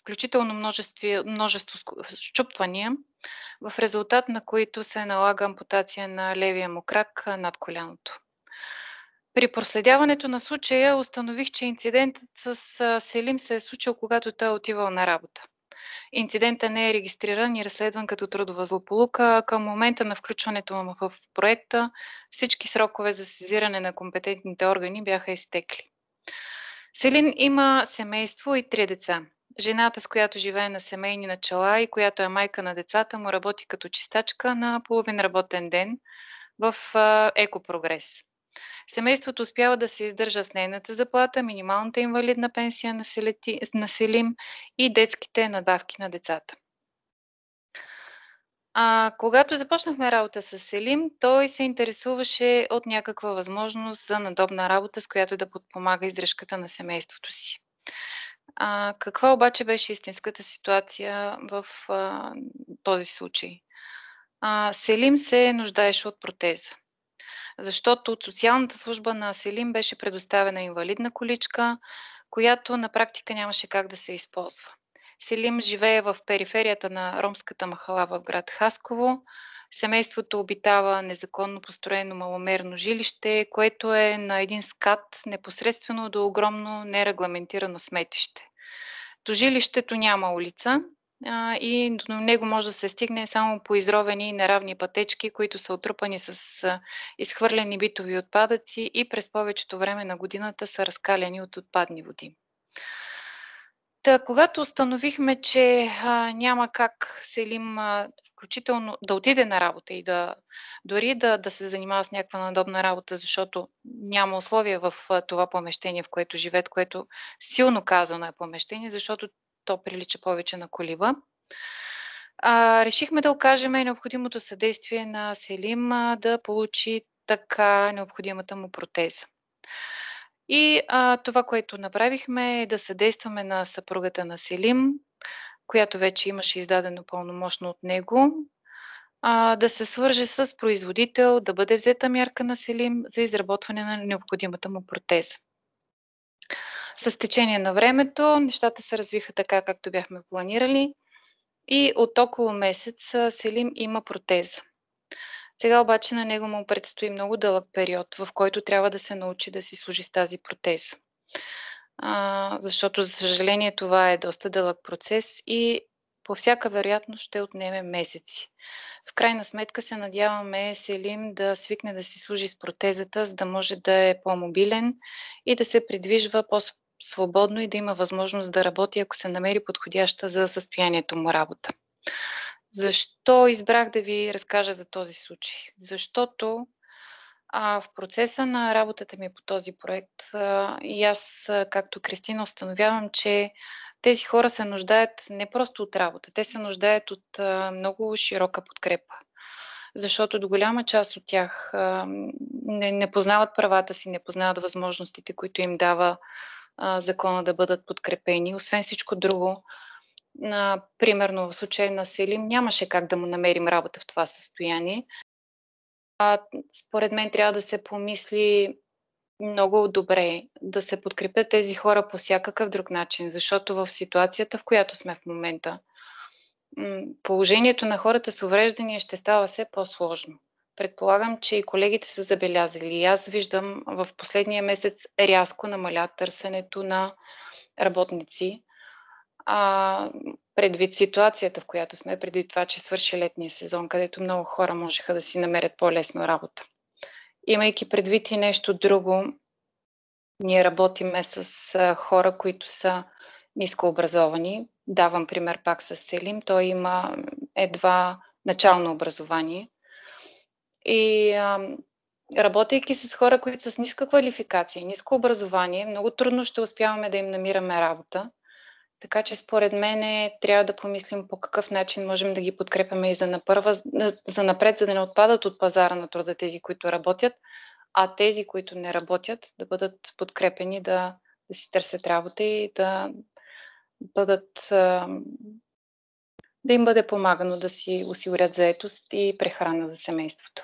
включително множество счупвания, в резултат на които се налага ампутация на левия му крак над коляното. При проследяването на случая установих, че инцидентът с Селим се е случил, когато той е отивал на работа. Инцидентът не е регистриран и разследван като трудова злополука. Към момента на включването му в проекта всички срокове за сезиране на компетентните органи бяха изтекли. Селин има семейство и 3 деца. Жената, с която живее на семейни начала и която е майка на децата му, работи като чистачка на половин работен ден в Екопрогрес. Семейството успява да се издържа с нейната заплата, минималната инвалидна пенсия на Селим и детските надбавки на децата. Когато започнахме работа с Селим, той се интересуваше от някаква възможност за надобна работа, с която да подпомага издръжката на семейството си. Каква обаче беше истинската ситуация в този случай? Селим се нуждаеше от протеза, защото от социалната служба на Селим беше предоставена инвалидна количка, която на практика нямаше как да се използва. Селим живее в периферията на ромската махала в град Хасково. Семейството обитава незаконно построено маломерно жилище, което е на един скат непосредствено до огромно нерегламентирано сметище. До жилището няма улица и до него може да се стигне само по изровени и неравни пътечки, които са отрупани с изхвърлени битови отпадъци и през повечето време на годината са разкаляни от отпадни води. Когато установихме, че няма как Селим включително да отиде на работа и дори да се занимава с някаква надобна работа, защото няма условия в това помещение, в което живеят, което силно казано е помещение, защото то прилича повече на колиба. Решихме да окажем необходимото съдействие на Селим да получи така необходимата му протеза. И това, което направихме, е да съдействаме на съпругата на Селим, която вече имаше издадено пълномощно от него, да се свърже с производител, да бъде взета мярка на Селим за изработване на необходимата му протеза. С течение на времето нещата се развиха така, както бяхме планирали и от около месец Селим има протеза. Сега обаче на него му предстои много дълъг период, в който трябва да се научи да си служи с тази протеза. Защото, за съжаление, това е доста дълъг процес и по всяка вероятност ще отнеме месеци. В крайна сметка се надяваме Селим да свикне да си служи с протезата, за да може да е по-мобилен и да се придвижва по-свободно и да има възможност да работи, ако се намери подходяща за състоянието му работа. Защо избрах да ви разкажа за този случай? Защото в процеса на работата ми по този проект и аз, както Кристина, установявам, че тези хора се нуждаят не просто от работа, те се нуждаят от много широка подкрепа. Защото до голяма част от тях не познават правата си, не познават възможностите, които им дава закона да бъдат подкрепени. Освен всичко друго, примерно в случая на Селим, нямаше как да му намерим работа в това състояние. Според мен трябва да се помисли много добре, да се подкрепят тези хора по всякакъв друг начин, защото в ситуацията, в която сме в момента, положението на хората с увреждания ще става все по-сложно. Предполагам, че и колегите са забелязали. И аз виждам в последния месец рязко намаля търсенето на работници. Предвид ситуацията, в която сме, предвид това, че свърши летния сезон, където много хора можеха да си намерят по-лесно работа. Имайки предвид и нещо друго, ние работиме с хора, които са нискообразовани. Давам пример пак с Селим. Той има едва начално образование. И работейки с хора, които са с ниска квалификация и ниско образование, много трудно ще успяваме да им намираме работа. Така че според мен трябва да помислим по какъв начин можем да ги подкрепяме и за напред, за да не отпадат от пазара на труда тези, които работят, а тези, които не работят, да бъдат подкрепени да си търсят работа и да им бъде помагано да си осигурят заетост и прехрана за семейството.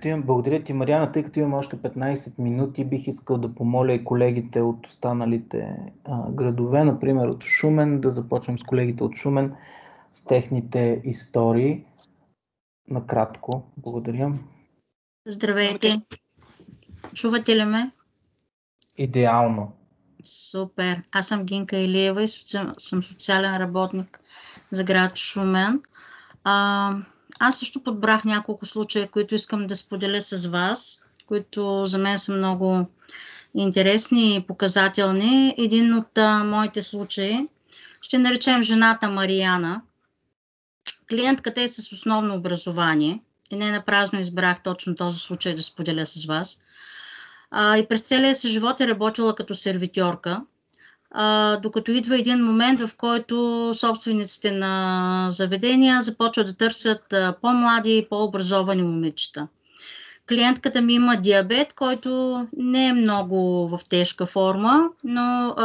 Благодаря ти, Мариана. Тъй като имам още 15 минути, бих искал да помоля и колегите от останалите градове, например от Шумен, да започнем с колегите от Шумен, с техните истории. Накратко. Благодаря. Здравейте! Чувате ли ме? Идеално. Супер! Аз съм Гинка Илиева и съм социален работник за град Шумен. Аз също подбрах няколко случая, които искам да споделя с вас, които за мен са много интересни и показателни. Един от моите случаи ще наречем жената Мариана. Клиентката е с основно образование и не напразно избрах точно този случай да споделя с вас. И през целия си живот е работила като сервитьорка, докато идва един момент, в който собствениците на заведения започват да търсят по-млади и по-образовани момичета. Клиентката ми има диабет, който не е много в тежка форма, но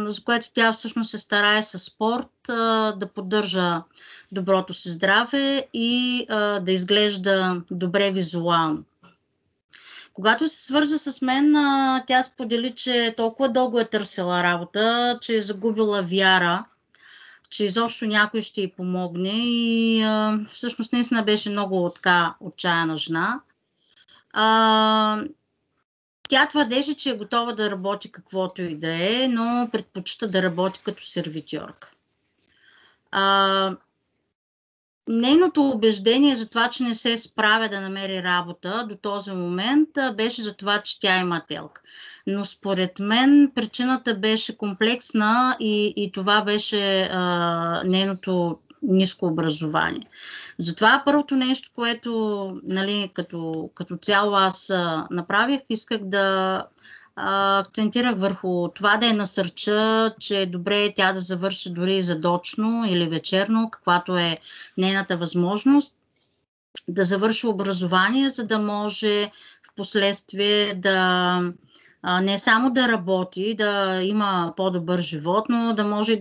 за което тя всъщност се старае със спорт да поддържа доброто си здраве и да изглежда добре визуално. Когато се свърза с мен, тя сподели, че толкова дълго е търсила работа, че е загубила вяра, че изобщо някой ще й помогне и всъщност наистина беше много така отчаяна жена. Тя твърдеше, че е готова да работи каквото и да е, но предпочита да работи като сервитьорка. Нейното убеждение за това, че не се справя да намери работа до този момент, беше за това, че тя има телка. Но според мен причината беше комплексна и това беше нейното ниско образование. Затова първото нещо, което като цяло аз направих, исках да акцентирах върху това да я насърча, че е добре тя да завърши дори задочно или вечерно, каквато е нейната възможност, да завърши образование, за да може в последствие да Не само да работи, да има по-добър живот, но да може и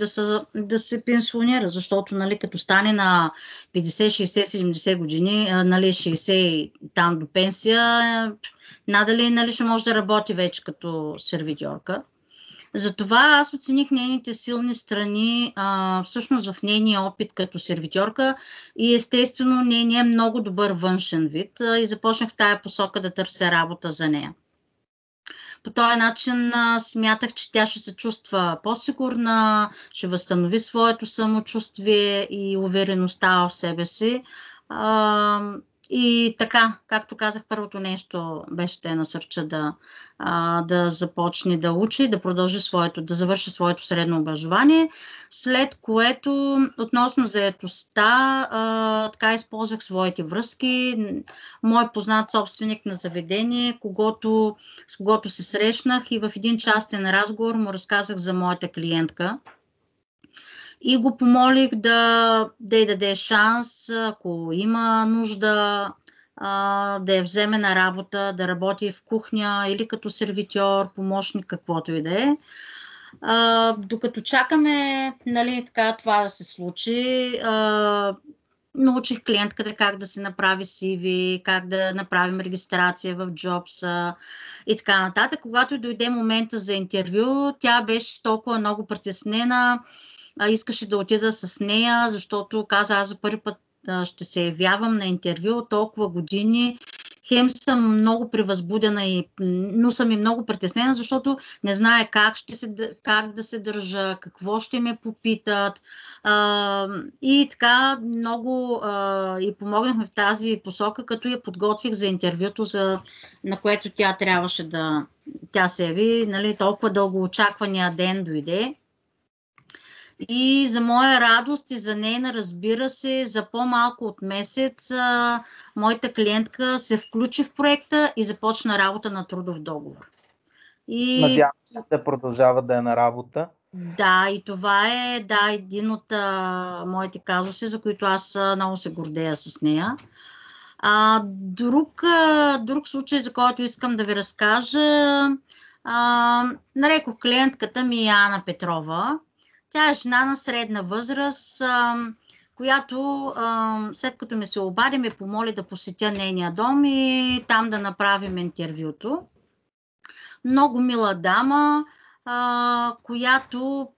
да се пенсионира, защото нали, като стане на 50, 60, 70 години, нали, 60 и там до пенсия, надали нали, ще може да работи вече като сервитьорка. Затова аз оцених нейните силни страни, всъщност в нейния опит като сервитьорка и естествено нейния много добър външен вид и започнах в тая посока да търся работа за нея. По този начин смятах, че тя ще се чувства по-сигурна, ще възстанови своето самочувствие и увереността в себе си. И така, както казах, първото нещо беше да я насърча да започне да учи, да продължи да завърши своето средно образование, след което относно заетостта, така използвах своите връзки. Мой познат собственик на заведение, с когото се срещнах и в един частен разговор му разказах за моята клиентка. И го помолих да й даде шанс, ако има нужда, да я вземе на работа, да работи в кухня или като сервитьор, помощник, каквото и да е. Докато чакаме нали, така, това да се случи, научих клиентката как да се направи CV, как да направим регистрация в Jobs и така нататък. Когато дойде момента за интервю, тя беше толкова много притеснена, искаше да отида с нея, защото каза, аз за първи път ще се явявам на интервю толкова години. Хем съм много превъзбудена, но съм и много притеснена, защото не знае как да се държа, какво ще ме попитат. И така много и помогнахме в тази посока, като я подготвих за интервюто, на което тя трябваше тя се яви, нали, толкова дълго очаквания ден дойде. И за моя радост и за нейна, разбира се, за по-малко от месец моята клиентка се включи в проекта и започна работа на трудов договор. Надявам се да продължава да е на работа. Да, и това е един от моите казуси, за които аз много се гордея с нея. Друг случай, за който искам да ви разкажа, нарекох клиентката ми Ана Петрова. Тя е жена на средна възраст, която след като ми се обади, ме помоли да посетя нейния дом и там да направим интервюто. Много мила дама, която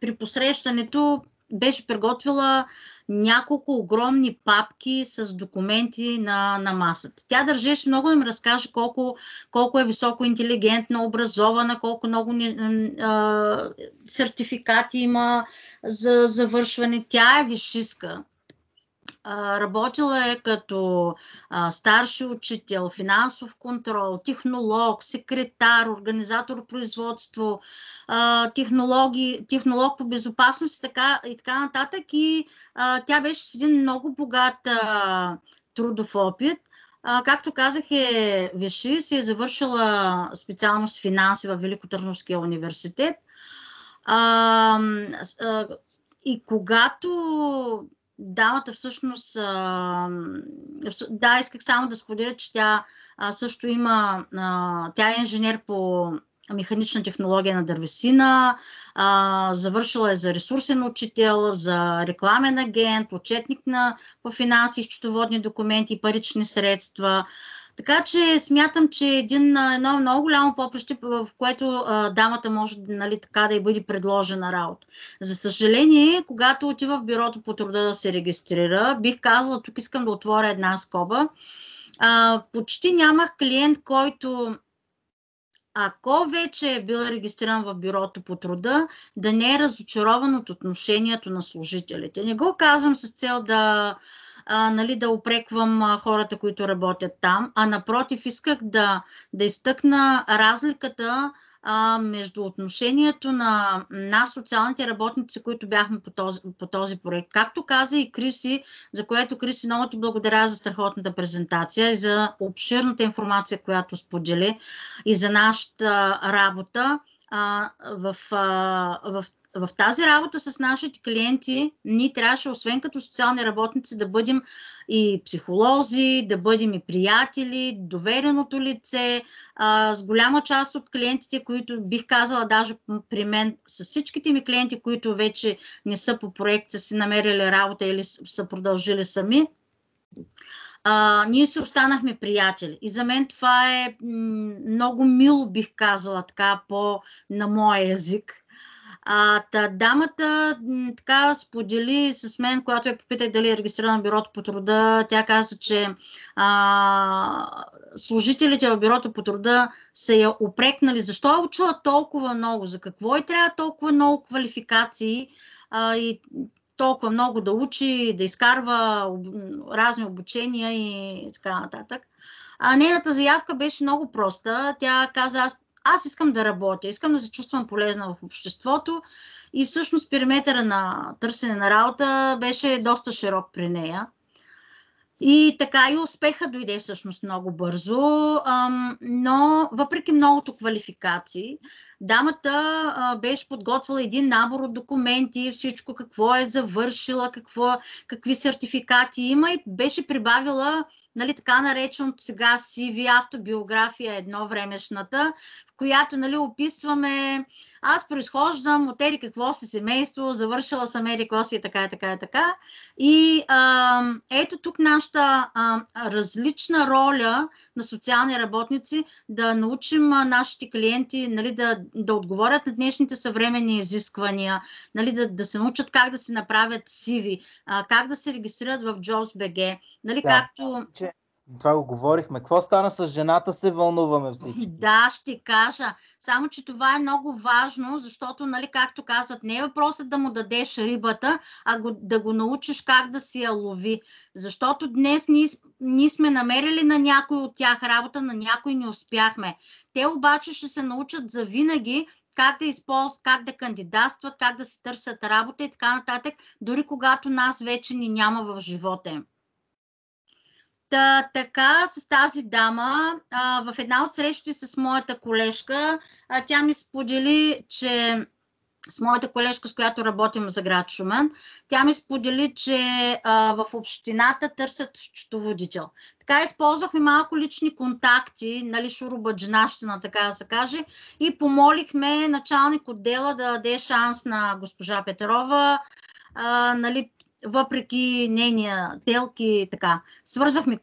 при посрещането беше приготвила няколко огромни папки с документи на масата. Тя държеше много да им разкаже колко е високо интелигентна, образована, колко много сертификати има за завършване. Тя е висшистка. Работила е като старши учител, финансов контрол, технолог, секретар, организатор производство, технолог по безопасност и така нататък. И тя беше с един много богат трудов опит. Както казах, е висшист, е завършила специалност финанси в Великотърновския университет. И когато дамата всъщност, исках само да споделя, че тя също тя е инженер по механична технология на дървесина, завършила е за ресурсен учител, за рекламен агент, отчетник по финанси, счетоводни документи и парични средства. Така че смятам, че едно много голямо поприще, в което дамата може нали, така да й бъде предложена работа. За съжаление, когато отива в бюрото по труда да се регистрира, бих казала, тук искам да отворя една скоба, почти нямах клиент, който ако вече е бил регистриран в бюрото по труда, да не е разочарован от отношението на служителите. Не го казвам с цел да упреквам хората, които работят там, а напротив исках да изтъкна разликата между отношението на нас, социалните работници, които бяхме по този проект. Както каза и Криси, за което Криси много ти благодаря за страхотната презентация и за обширната информация, която сподели и за нашата работа в в тази работа с нашите клиенти ние трябваше, освен като социални работници, да бъдем и психолози, да бъдем и приятели, довереното лице. С голяма част от клиентите, които бих казала даже при мен, с всичките ми клиенти, които вече не са по проект, са си намерили работа или са продължили сами, ние си останахме приятели. И за мен това е много мило, бих казала, така на моя език. Дамата така сподели с мен, когато я попитах дали е регистрирана в бюрото по труда, тя каза, че служителите в бюрото по труда са я упрекнали. Защо е учила толкова много? За какво и трябва толкова много квалификации и толкова много да учи, да изкарва разни обучения и така нататък. Нейната заявка беше много проста. Тя каза, аз искам да работя, искам да се чувствам полезна в обществото и всъщност периметъра на търсене на работа беше доста широк при нея. И така и успеха дойде всъщност много бързо, но въпреки многото квалификации, дамата беше подготвила един набор от документи, всичко какво е завършила, какви сертификати има и беше прибавила, нали, така нареченото сега CV, автобиография едновремешната, в която, нали, описваме аз произхождам от ери какво си семейство, завършила съм ери какво си и така и така и така. И ето тук нашата различна роля на социални работници да научим нашите клиенти, нали, да отговорят на днешните съвременни изисквания, нали, да се научат как да си направят CV, как да се регистрират в JobsBG, нали, както... Това го говорихме. Какво стана с жената, се вълнуваме всички. Да, ще кажа. Само, че това е много важно, защото, нали, както казват, не е въпросът да му дадеш рибата, а да го научиш как да си я лови. Защото днес ние сме намерили на някой от тях работа, на някой не успяхме. Те обаче ще се научат за винаги как да използват, как да кандидатстват, как да се търсят работа и така нататък, дори когато нас вече ни няма в живота им. Така, с тази дама, в една от срещи с моята колежка, тя ми сподели, че с моята колежка, с която работим за град Шумен, тя ми сподели, че в общината търсят счетоводител. Така използвахме малко лични контакти, нали, шурубаджинащина, така да се каже, и помолихме началник отдела да даде шанс на госпожа Петрова, нали, въпреки нейния телки и така. Свързахме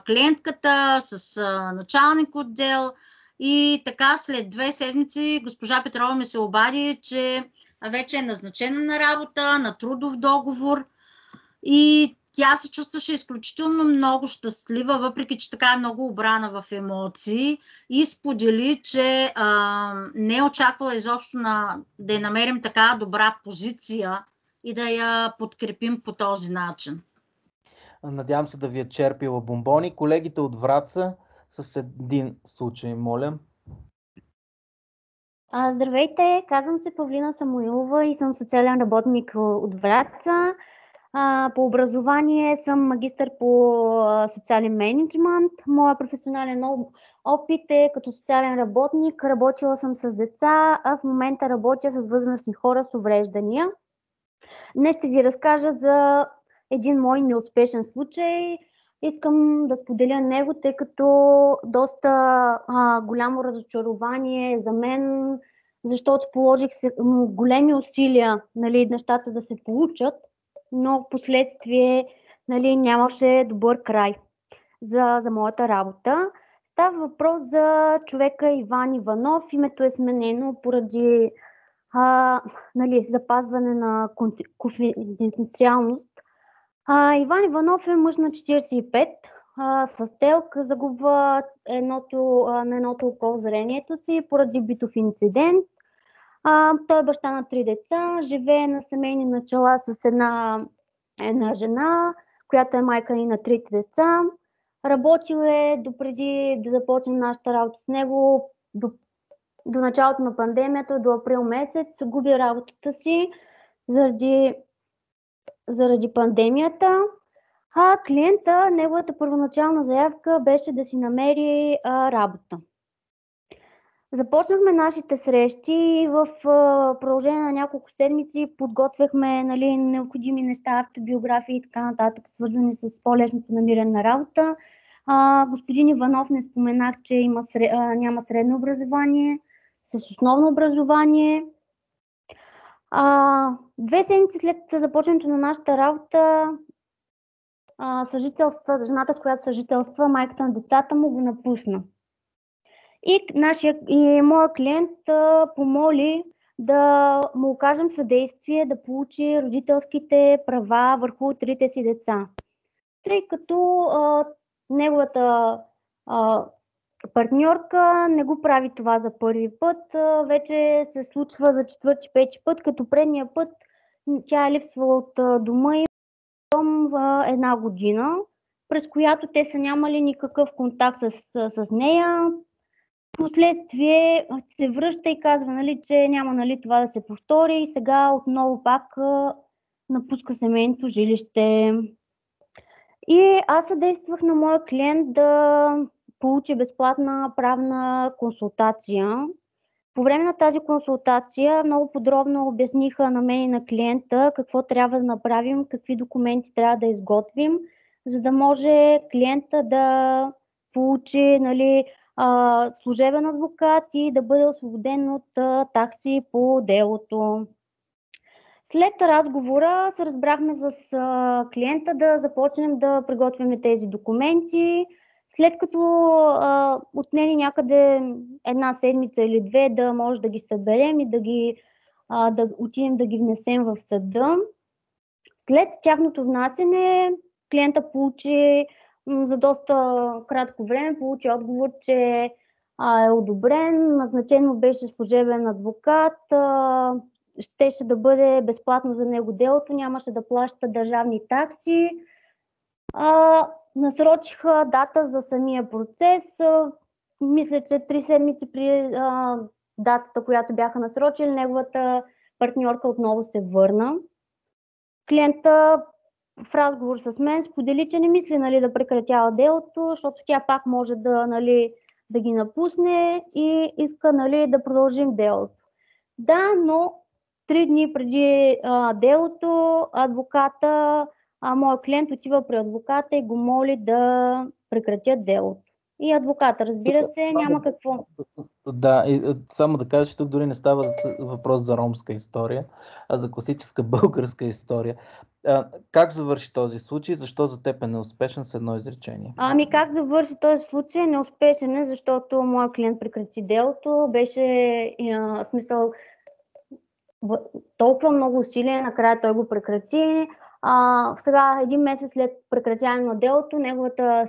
клиентката с началник отдел и така след 2 седмици госпожа Петрова ми се обади, че вече е назначена на работа, на трудов договор и тя се чувстваше изключително много щастлива, въпреки че така е много обрана в емоции и сподели, че не е очаквала изобщо да я намерим така добра позиция и да я подкрепим по този начин. Надявам се да ви е черпила бомбони. Колегите от Враца с един случай, моля. Здравейте, казвам се Павлина Самуилова и съм социален работник от Враца. По образование съм магистър по социален мениджмънт. Моя професионален опит е като социален работник. Работила съм с деца, а в момента работя с възрастни хора с увреждания. Днес ще ви разкажа за един мой неуспешен случай. Искам да споделя него, тъй като доста голямо разочарование за мен, защото положих големи усилия, нали, нещата да се получат, но в последствие, нали, нямаше добър край за моята работа. Става въпрос за човека Иван Иванов. Името е сменено поради нали, запазване на конфиденциалност. Иван Иванов е мъж на 45, с ТЕЛК, загубва на едното око зрението си поради битов инцидент. Той е баща на 3 деца, живее на семейни начала с една жена, която е майка и на 3 деца. Работил е допреди да започнем нашата работа с него до началото на пандемията, до април месец, губи работата си заради пандемията. Клиента, неговата първоначална заявка беше да си намери работа. Започнахме нашите срещи и в продължение на няколко седмици подготвяхме необходими неща, автобиографии и така нататък, свързани с по-лесното намиране на работа. Господин Иванов не споменах, че няма средно образование, с основно образование. 2 седмици след започването на нашата работа, жената, с която съжителства, майката на децата му, го напусна. И моят клиент помоли да му окажем съдействие да получи родителските права върху 3-те си деца. Тъй като неговата партньорка не го прави това за първи път, вече се случва за 4-5 път, като предния път тя е липсвала от дома и една година, през която те са нямали никакъв контакт с нея. Последствие се връща и казва, че няма това да се повтори и сега отново пак напуска семейното жилище. И аз съдействах на моя клиент да получи безплатна правна консултация. По време на тази консултация много подробно обясниха на мен и на клиента какво трябва да направим, какви документи трябва да изготвим, за да може клиента да получи служебен адвокат и да бъде освободен от такси по делото. След разговора се разбрахме с клиента да започнем да приготвяме тези документи. След като отнели някъде 1 седмица или 2 да може да ги съберем и да отидем да ги внесем в съда. След тяхното внасяне клиента получи за доста кратко време отговор, че е одобрен, назначен му беше служебен адвокат, щеше да бъде безплатно за него делото, нямаше да плаща държавни такси. Насрочиха дата за самия процес. Мисля, че 3 седмици при датата, която бяха насрочили, неговата партньорка отново се върна. Клиента в разговор с мен сподели, че не мисли да прекратява делото, защото тя пак може да ги напусне и иска да продължим делото. Да, но 3 дни преди делото моят клиент отива при адвоката и го моли да прекратят делото. И адвоката, разбира се, няма какво. Да, и само да кажа, че тук дори не става въпрос за ромска история, а за класическа българска история. Как завърши този случай? Защо за теб е неуспешен с едно изречение? Как завърши този случай? Неуспешен е, защото моят клиент прекрати делото. Беше смисъл толкова много усилия, накрая той го прекрати. Сега 1 месец след прекратяване на делото, неговата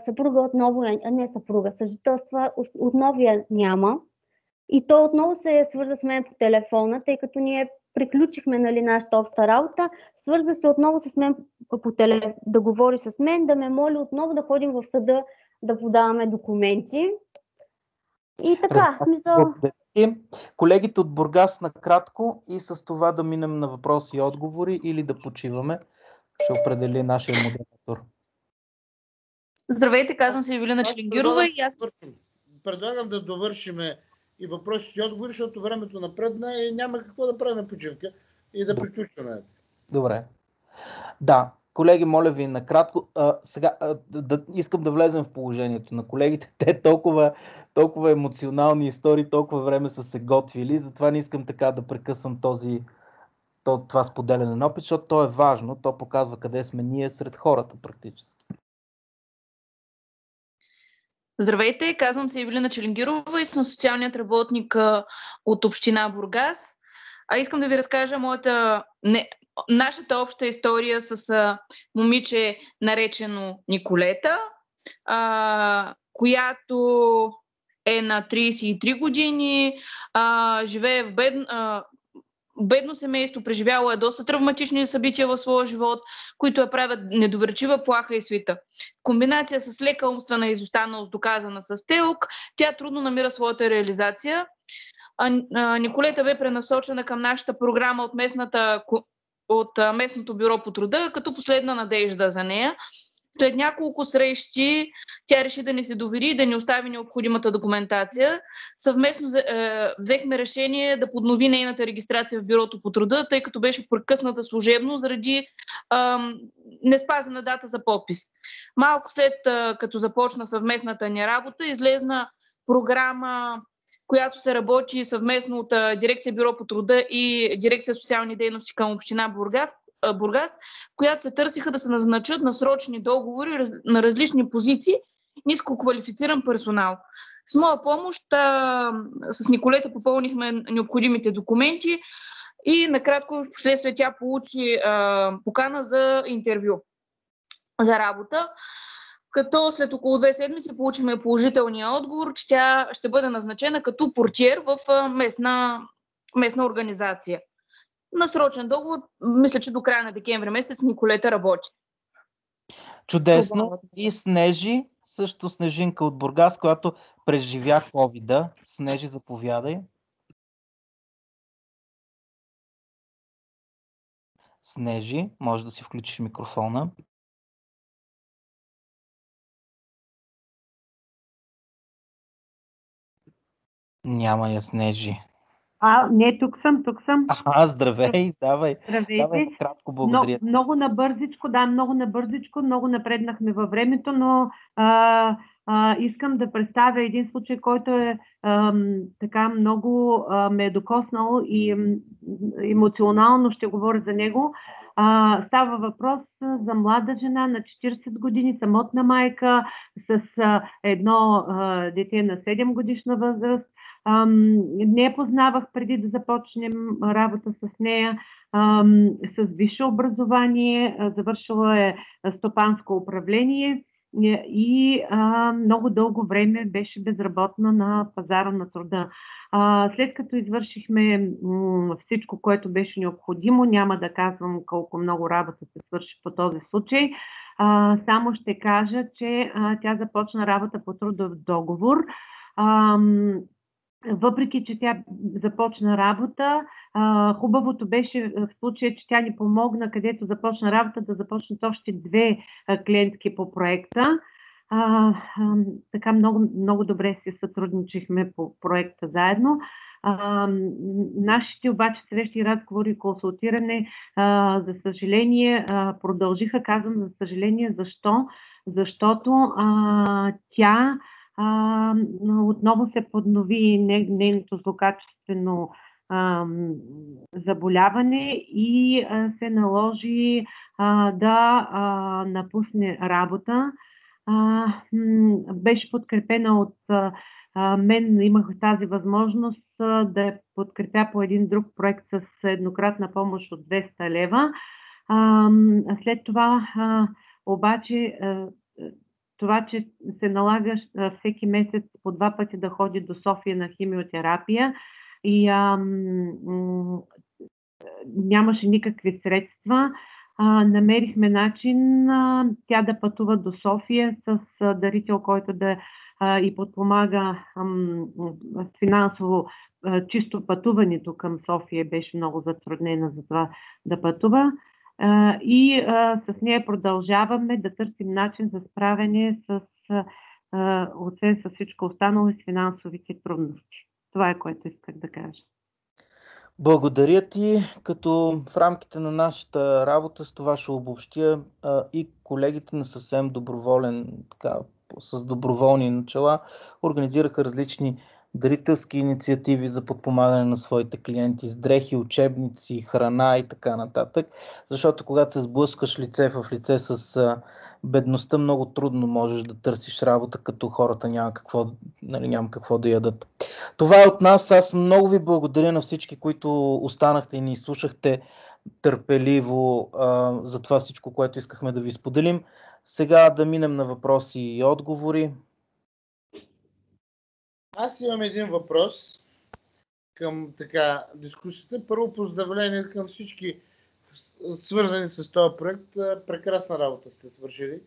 съпруга съжителства отново я няма. И той отново се свърза с мен по телефона, тъй като ние приключихме нашата обща работа. Свърза се отново с мен по телефона, да говори с мен, да ме моли отново да ходим в съда да подаваме документи. И така, смисъл. Колегите от Бургас накратко и с това да минем на въпроси и отговори или да почиваме. Ще определи нашия модератор. Здравейте, казвам се Евелина Челингирова и аз... Предлагам да довършиме и въпросите и отговори, защото времето напредна и няма какво да правим почивка и да приключваме. Добре. Да, колеги, моля ви накратко. Сега искам да влезем в положението на колегите. Те толкова емоционални истории, толкова време са се готвили, затова не искам така да прекъсвам това споделяне на опит, защото то е важно, то показва къде сме ние сред хората практически. Здравейте, казвам се Евелина Челингирова и съм социалният работник от община Бургас. Искам да ви разкажа нашата обща история с момиче наречено Николета, която е на 33 години, живее в бедно семейство, преживяло е доста травматични събития в своя живот, които я правят недоверчива, плаха и свита. В комбинация с лека умствена изостаналост, доказана с ТЕЛК, тя трудно намира своята реализация. Николета бе пренасочена към нашата програма от местното бюро по труда, като последна надежда за нея. След няколко срещи тя реши да ни се довери и да ни остави необходимата документация. Съвместно взехме решение да поднови нейната регистрация в Бюрото по труда, тъй като беше прекъсната служебно заради неспазена дата за подпис. Малко след като започна съвместната ни работа, излезна програма, която се работи съвместно от Дирекция Бюро по труда и Дирекция социални дейности към община Бургас, която се търсиха да се назначат на срочни договори на различни позиции ниско квалифициран персонал. С моя помощ с Николета попълнихме необходимите документи и накратко вследствие тя получи покана за интервю за работа. Като след около 2 седмици получихме положителния отговор, че тя ще бъде назначена като портиер в местна организация. На срочен договор, мисля, че до края на декември месец Николета работи. Чудесно. И Снежи, също Снежинка от Бургас, която преживя COVID-а. Снежи, заповядай. Снежи, може да си включиш микрофона. Няма я Снежи. Не, тук съм. Здравей, давай. Здравейте. Давай, кратко благодаря. Много набързичко, много напреднахме във времето, но искам да представя един случай, който е така много ме е докоснал и емоционално ще говоря за него. Става въпрос за млада жена на 40 години, самотна майка с едно дете на 7 годишна възраст. Не я познавах преди да започнем работа с нея, с висше образование, завършила е стопанско управление и много дълго време беше безработна на пазара на труда. След като извършихме всичко, което беше необходимо, няма да казвам колко много работа се свърши по този случай, само ще кажа, че тя започна работа по трудов договор. Въпреки че тя започна работа, хубавото беше в случая, че тя ни помогна, където започна работа, да започнат още 2 клиентки по проекта. Така много добре си сътрудничихме по проекта заедно. Нашите обаче срещи, разговори и консултиране, за съжаление, продължиха. Казвам за съжаление, защо? Защото тя отново се поднови нейното злокачествено заболяване и се наложи да напусне работа. Беше подкрепена от мен, имах тази възможност да я подкрепя по един друг проект с еднократна помощ от 200 лева. След това обаче това, че се налага всеки месец по 2 пъти да ходи до София на химиотерапия и нямаше никакви средства, намерихме начин тя да пътува до София с дарител, който да и подпомага финансово. Чисто пътуването към София беше много затруднена за това да пътува. И с нея продължаваме да търсим начин за справяне с освен с всичко останало и с финансовите трудности. Това е, което исках да кажа. Благодаря ти, като в рамките на нашата работа с това ще обобщя и колегите на съвсем доброволен, така, с доброволни начала, организираха различни дарителски инициативи за подпомагане на своите клиенти с дрехи, учебници, храна и така нататък. Защото когато се сблъскаш лице в лице с бедността, много трудно можеш да търсиш работа, като хората няма какво да ядат. Това е от нас. Аз много ви благодаря на всички, които останахте и ни слушахте търпеливо за това всичко, което искахме да ви споделим. Сега да минем на въпроси и отговори. Аз имам един въпрос към дискусията. Първо поздравление към всички свързани с този проект. Прекрасна работа сте свършили.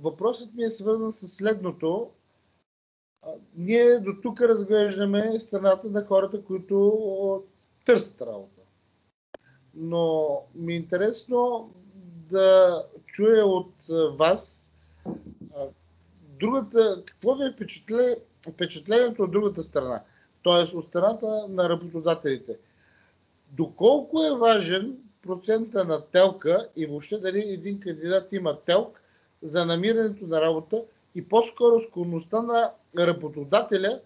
Въпросът ми е свързан с следното. Ние до тук разглеждаме страната на хората, които търсят работа. Но ми е интересно да чуя от вас какво ви е впечатлението от другата страна, т.е. от страната на работодателите. Доколко е важен процента на телка и въобще дали един кандидат има телк за намирането на работа и по-скоро склонността на работодателя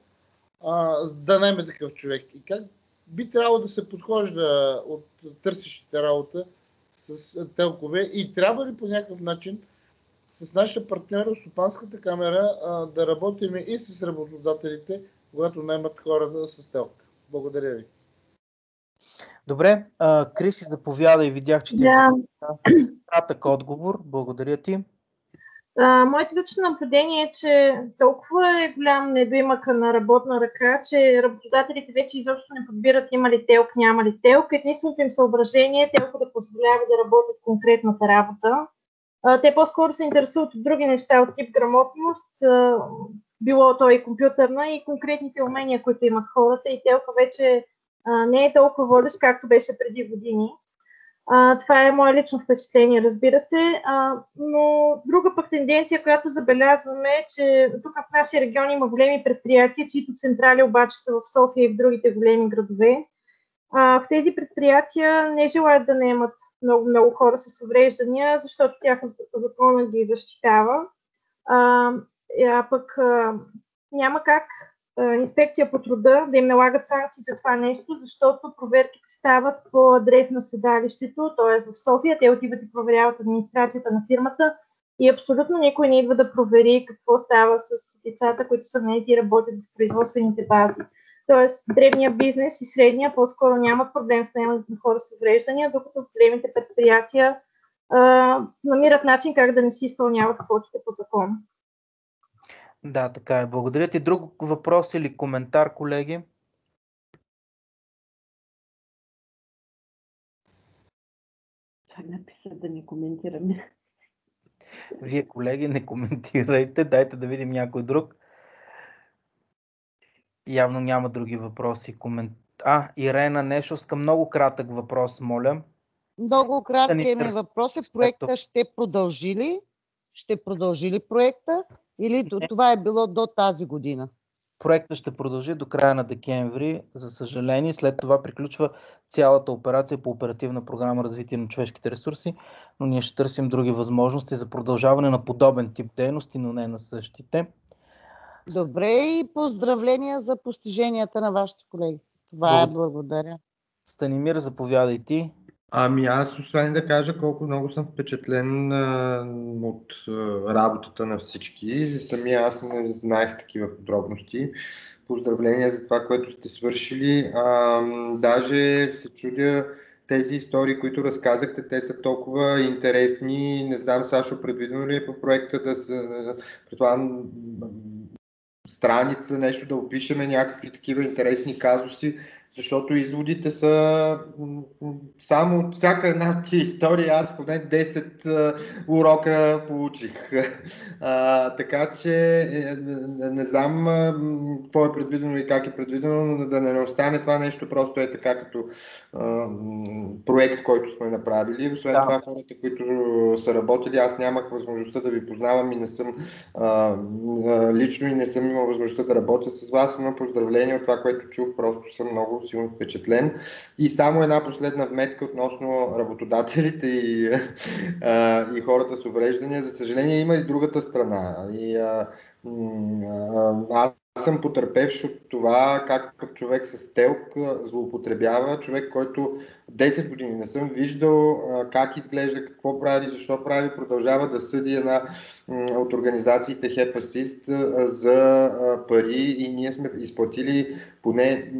да наеме такъв човек. И как би трябвало да се подхожда от търсещите работа с телкове и трябва ли по някакъв начин с нашите партньори от Стопанската камера да работим и с работодателите, когато наемат хората с телка. Благодаря ви. Добре, Криси, заповядай. Видях, че ти кратък отговор. Благодаря ти. Моето лично наблюдение е, че толкова е голям недоимъка на работна ръка, че работодателите вече изобщо не подбират има ли телк, няма ли телк. Единственото им съображение е телко да позволява да работят конкретната работа. Те по-скоро се интересуват от други неща, от тип грамотност, било то и компютърна, и конкретните умения, които имат хората, и телка вече не е толкова водещ, както беше преди години. Това е мое лично впечатление, разбира се, но друга пък тенденция, която забелязваме, е, че тук в нашия регион има големи предприятия, чието централи обаче са в София и в другите големи градове. В тези предприятия не желаят да наемат много хора с увреждания, защото тях закона ги защитава. Пък няма как инспекция по труда да им налагат санкции за това нещо, защото проверките стават по адрес на седалището, т.е. в София. Те отиват и проверяват администрацията на фирмата и абсолютно никой не идва да провери какво става с децата, които са наети и работят в производствените бази. Тоест, древния бизнес и средния по-скоро няма проблем с наемането на хора с увреждания, докато големите предприятия намират начин как да не си изпълняват квотите по закон. Да, така е. Благодаря ти. Друг въпрос или коментар, колеги? Написа да не коментираме. Вие, колеги, не коментирайте. Дайте да видим някой друг. Явно няма други въпроси. Ирена Нешовска, много кратък въпрос, моля. Много краткият ми въпрос е: проекта ще продължи ли? Ще продължи ли проекта? Или това е било до тази година? Проектът ще продължи до края на декември, за съжаление. След това приключва цялата операция по оперативна програма развитие на човешките ресурси, но ние ще търсим други възможности за продължаване на подобен тип дейности, но не на същите. Добре, и поздравления за постиженията на вашите колеги. Това благодаря. Станимир, заповядай ти. Аз освен да кажа колко много съм впечатлен от работата на всички. Самия аз не знаех такива подробности. Поздравления за това, което сте свършили. Даже се чудя тези истории, които разказахте, те са толкова интересни. Не знам, Сашо, предвидено ли е по проекта да се предполагам страница, нещо да опишеме някакви такива интересни казуси, защото изводите са само от всяка една от тези истории. Аз поне 10 урока получих. Така че не знам какво е предвидено и как е предвидено, но да не остане това нещо просто е така като проект, който сме направили. Освен това, хората, които са работили, аз нямах възможността да ви познавам и не съм лично и не съм имал възможността да работя с вас, но поздравление от това, което чух, просто съм много силно впечатлен. И само една последна вметка относно работодателите и хората с увреждания. За съжаление има и другата страна. Аз съм потърпевш от това как човек с телк злоупотребява, човек, който 10 години не съм виждал как изглежда, какво прави, защо прави, продължава да съди една от организациите HEP Assist за пари и ние сме изплатили поне,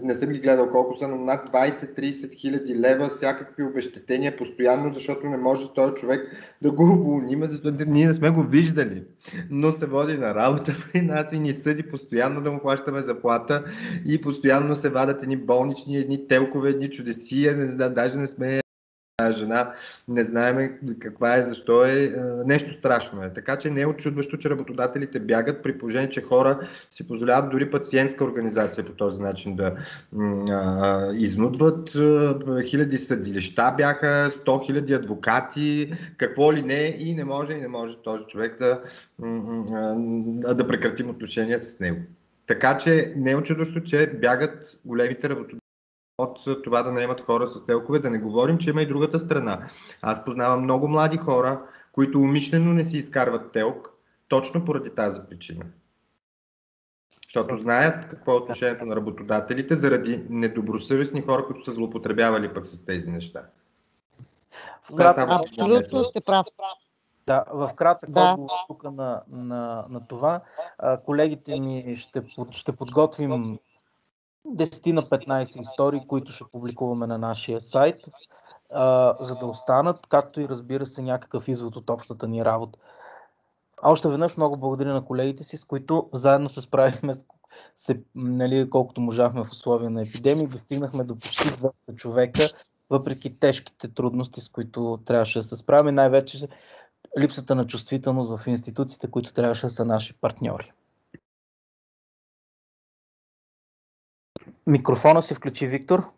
не съм ги гледал колко са, но над 20-30 хиляди лева всякакви обезщетения постоянно, защото не може този човек да го уволним, защото ние не сме го виждали, но се води на работа при нас и ни съди постоянно да му плащаме заплата и постоянно се вадат едни болнични, едни телкове, едни чудеси, даже не сме жена, не знаем каква е, защо е, нещо страшно е. Така че не е очудващо, че работодателите бягат, при положение, че хора си позволяват дори пациентска организация по този начин да изнудват. Хиляди съдилища бяха, 100 000 адвокати, какво ли не, и не може този човек да прекратим отношения с него. Така че не е очудващо, че бягат големите работодатели от това да наемат хора с телкове, да не говорим, че има и другата страна. Аз познавам много млади хора, които умишлено не си изкарват телк, точно поради тази причина. Защото знаят какво е отношението на работодателите заради недобросъвестни хора, които са злоупотребявали пък с тези неща. Абсолютно сте прав. Да, в кратък отговор тук на това, колегите ми ще подготвим 10 на 15 истории, които ще публикуваме на нашия сайт, за да останат, както и разбира се някакъв извод от общата ни работа. Още веднъж много благодаря на колегите си, с които заедно се справихме, колкото можахме в условия на епидемия, достигнахме до почти 200 човека, въпреки тежките трудности, с които трябваше да се справим, най-вече липсата на чувствителност в институциите, които трябваше да са наши партньори. Микрофона си включи, Виктор.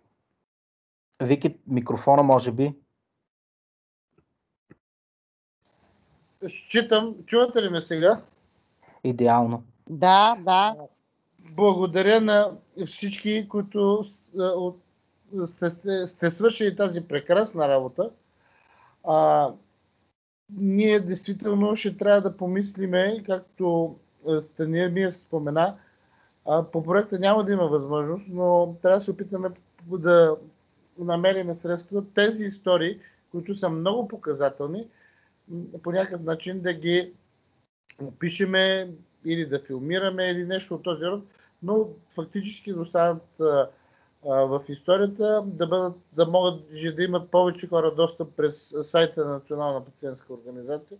Вики, микрофона може би. Считам, чувате ли ме сега? Идеално. Да. Благодаря на всички, които сте свършили тази прекрасна работа. Ние действително ще трябва да помислиме, както Станимир спомена, по проекта няма да има възможност, но трябва да се опитаме да намерим средства тези истории, които са много показателни, по някакъв начин да ги опишеме или да филмираме или нещо от този род, но фактически да останат в историята, да могат да имат повече хора достъп през сайта на Национална пациентска организация,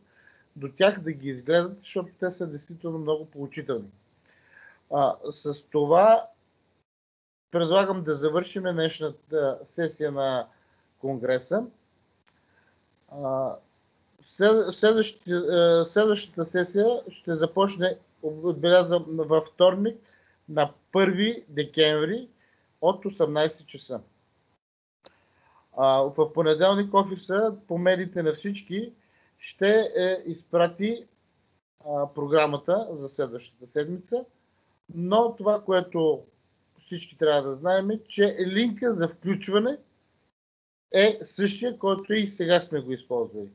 до тях да ги изгледат, защото те са действително много поучителни. С това предлагам да завършим днешната сесия на Конгреса. Следващата сесия ще започне, отбелязвам, във вторник на 1 декември от 18 часа. В понеделник офиса по медиите на всички ще изпрати програмата за следващата седмица, но това, което всички трябва да знаем, е, че линка за включване е същия, който и сега сме го използвали.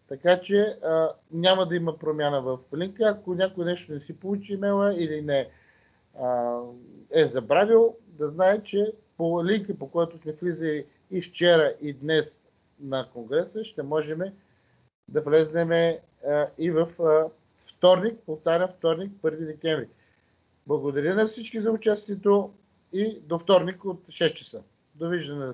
Така че няма да има промяна в линка. Ако някой нещо не си получи имейла или не е забравил, да знае, че по линка, по който сме влизали и вчера и днес на Конгреса, ще можем да влезнем и в вторник, повтарям, вторник, 1 декември. Благодаря на всички за участието и до вторник от 6 часа. Довиждане.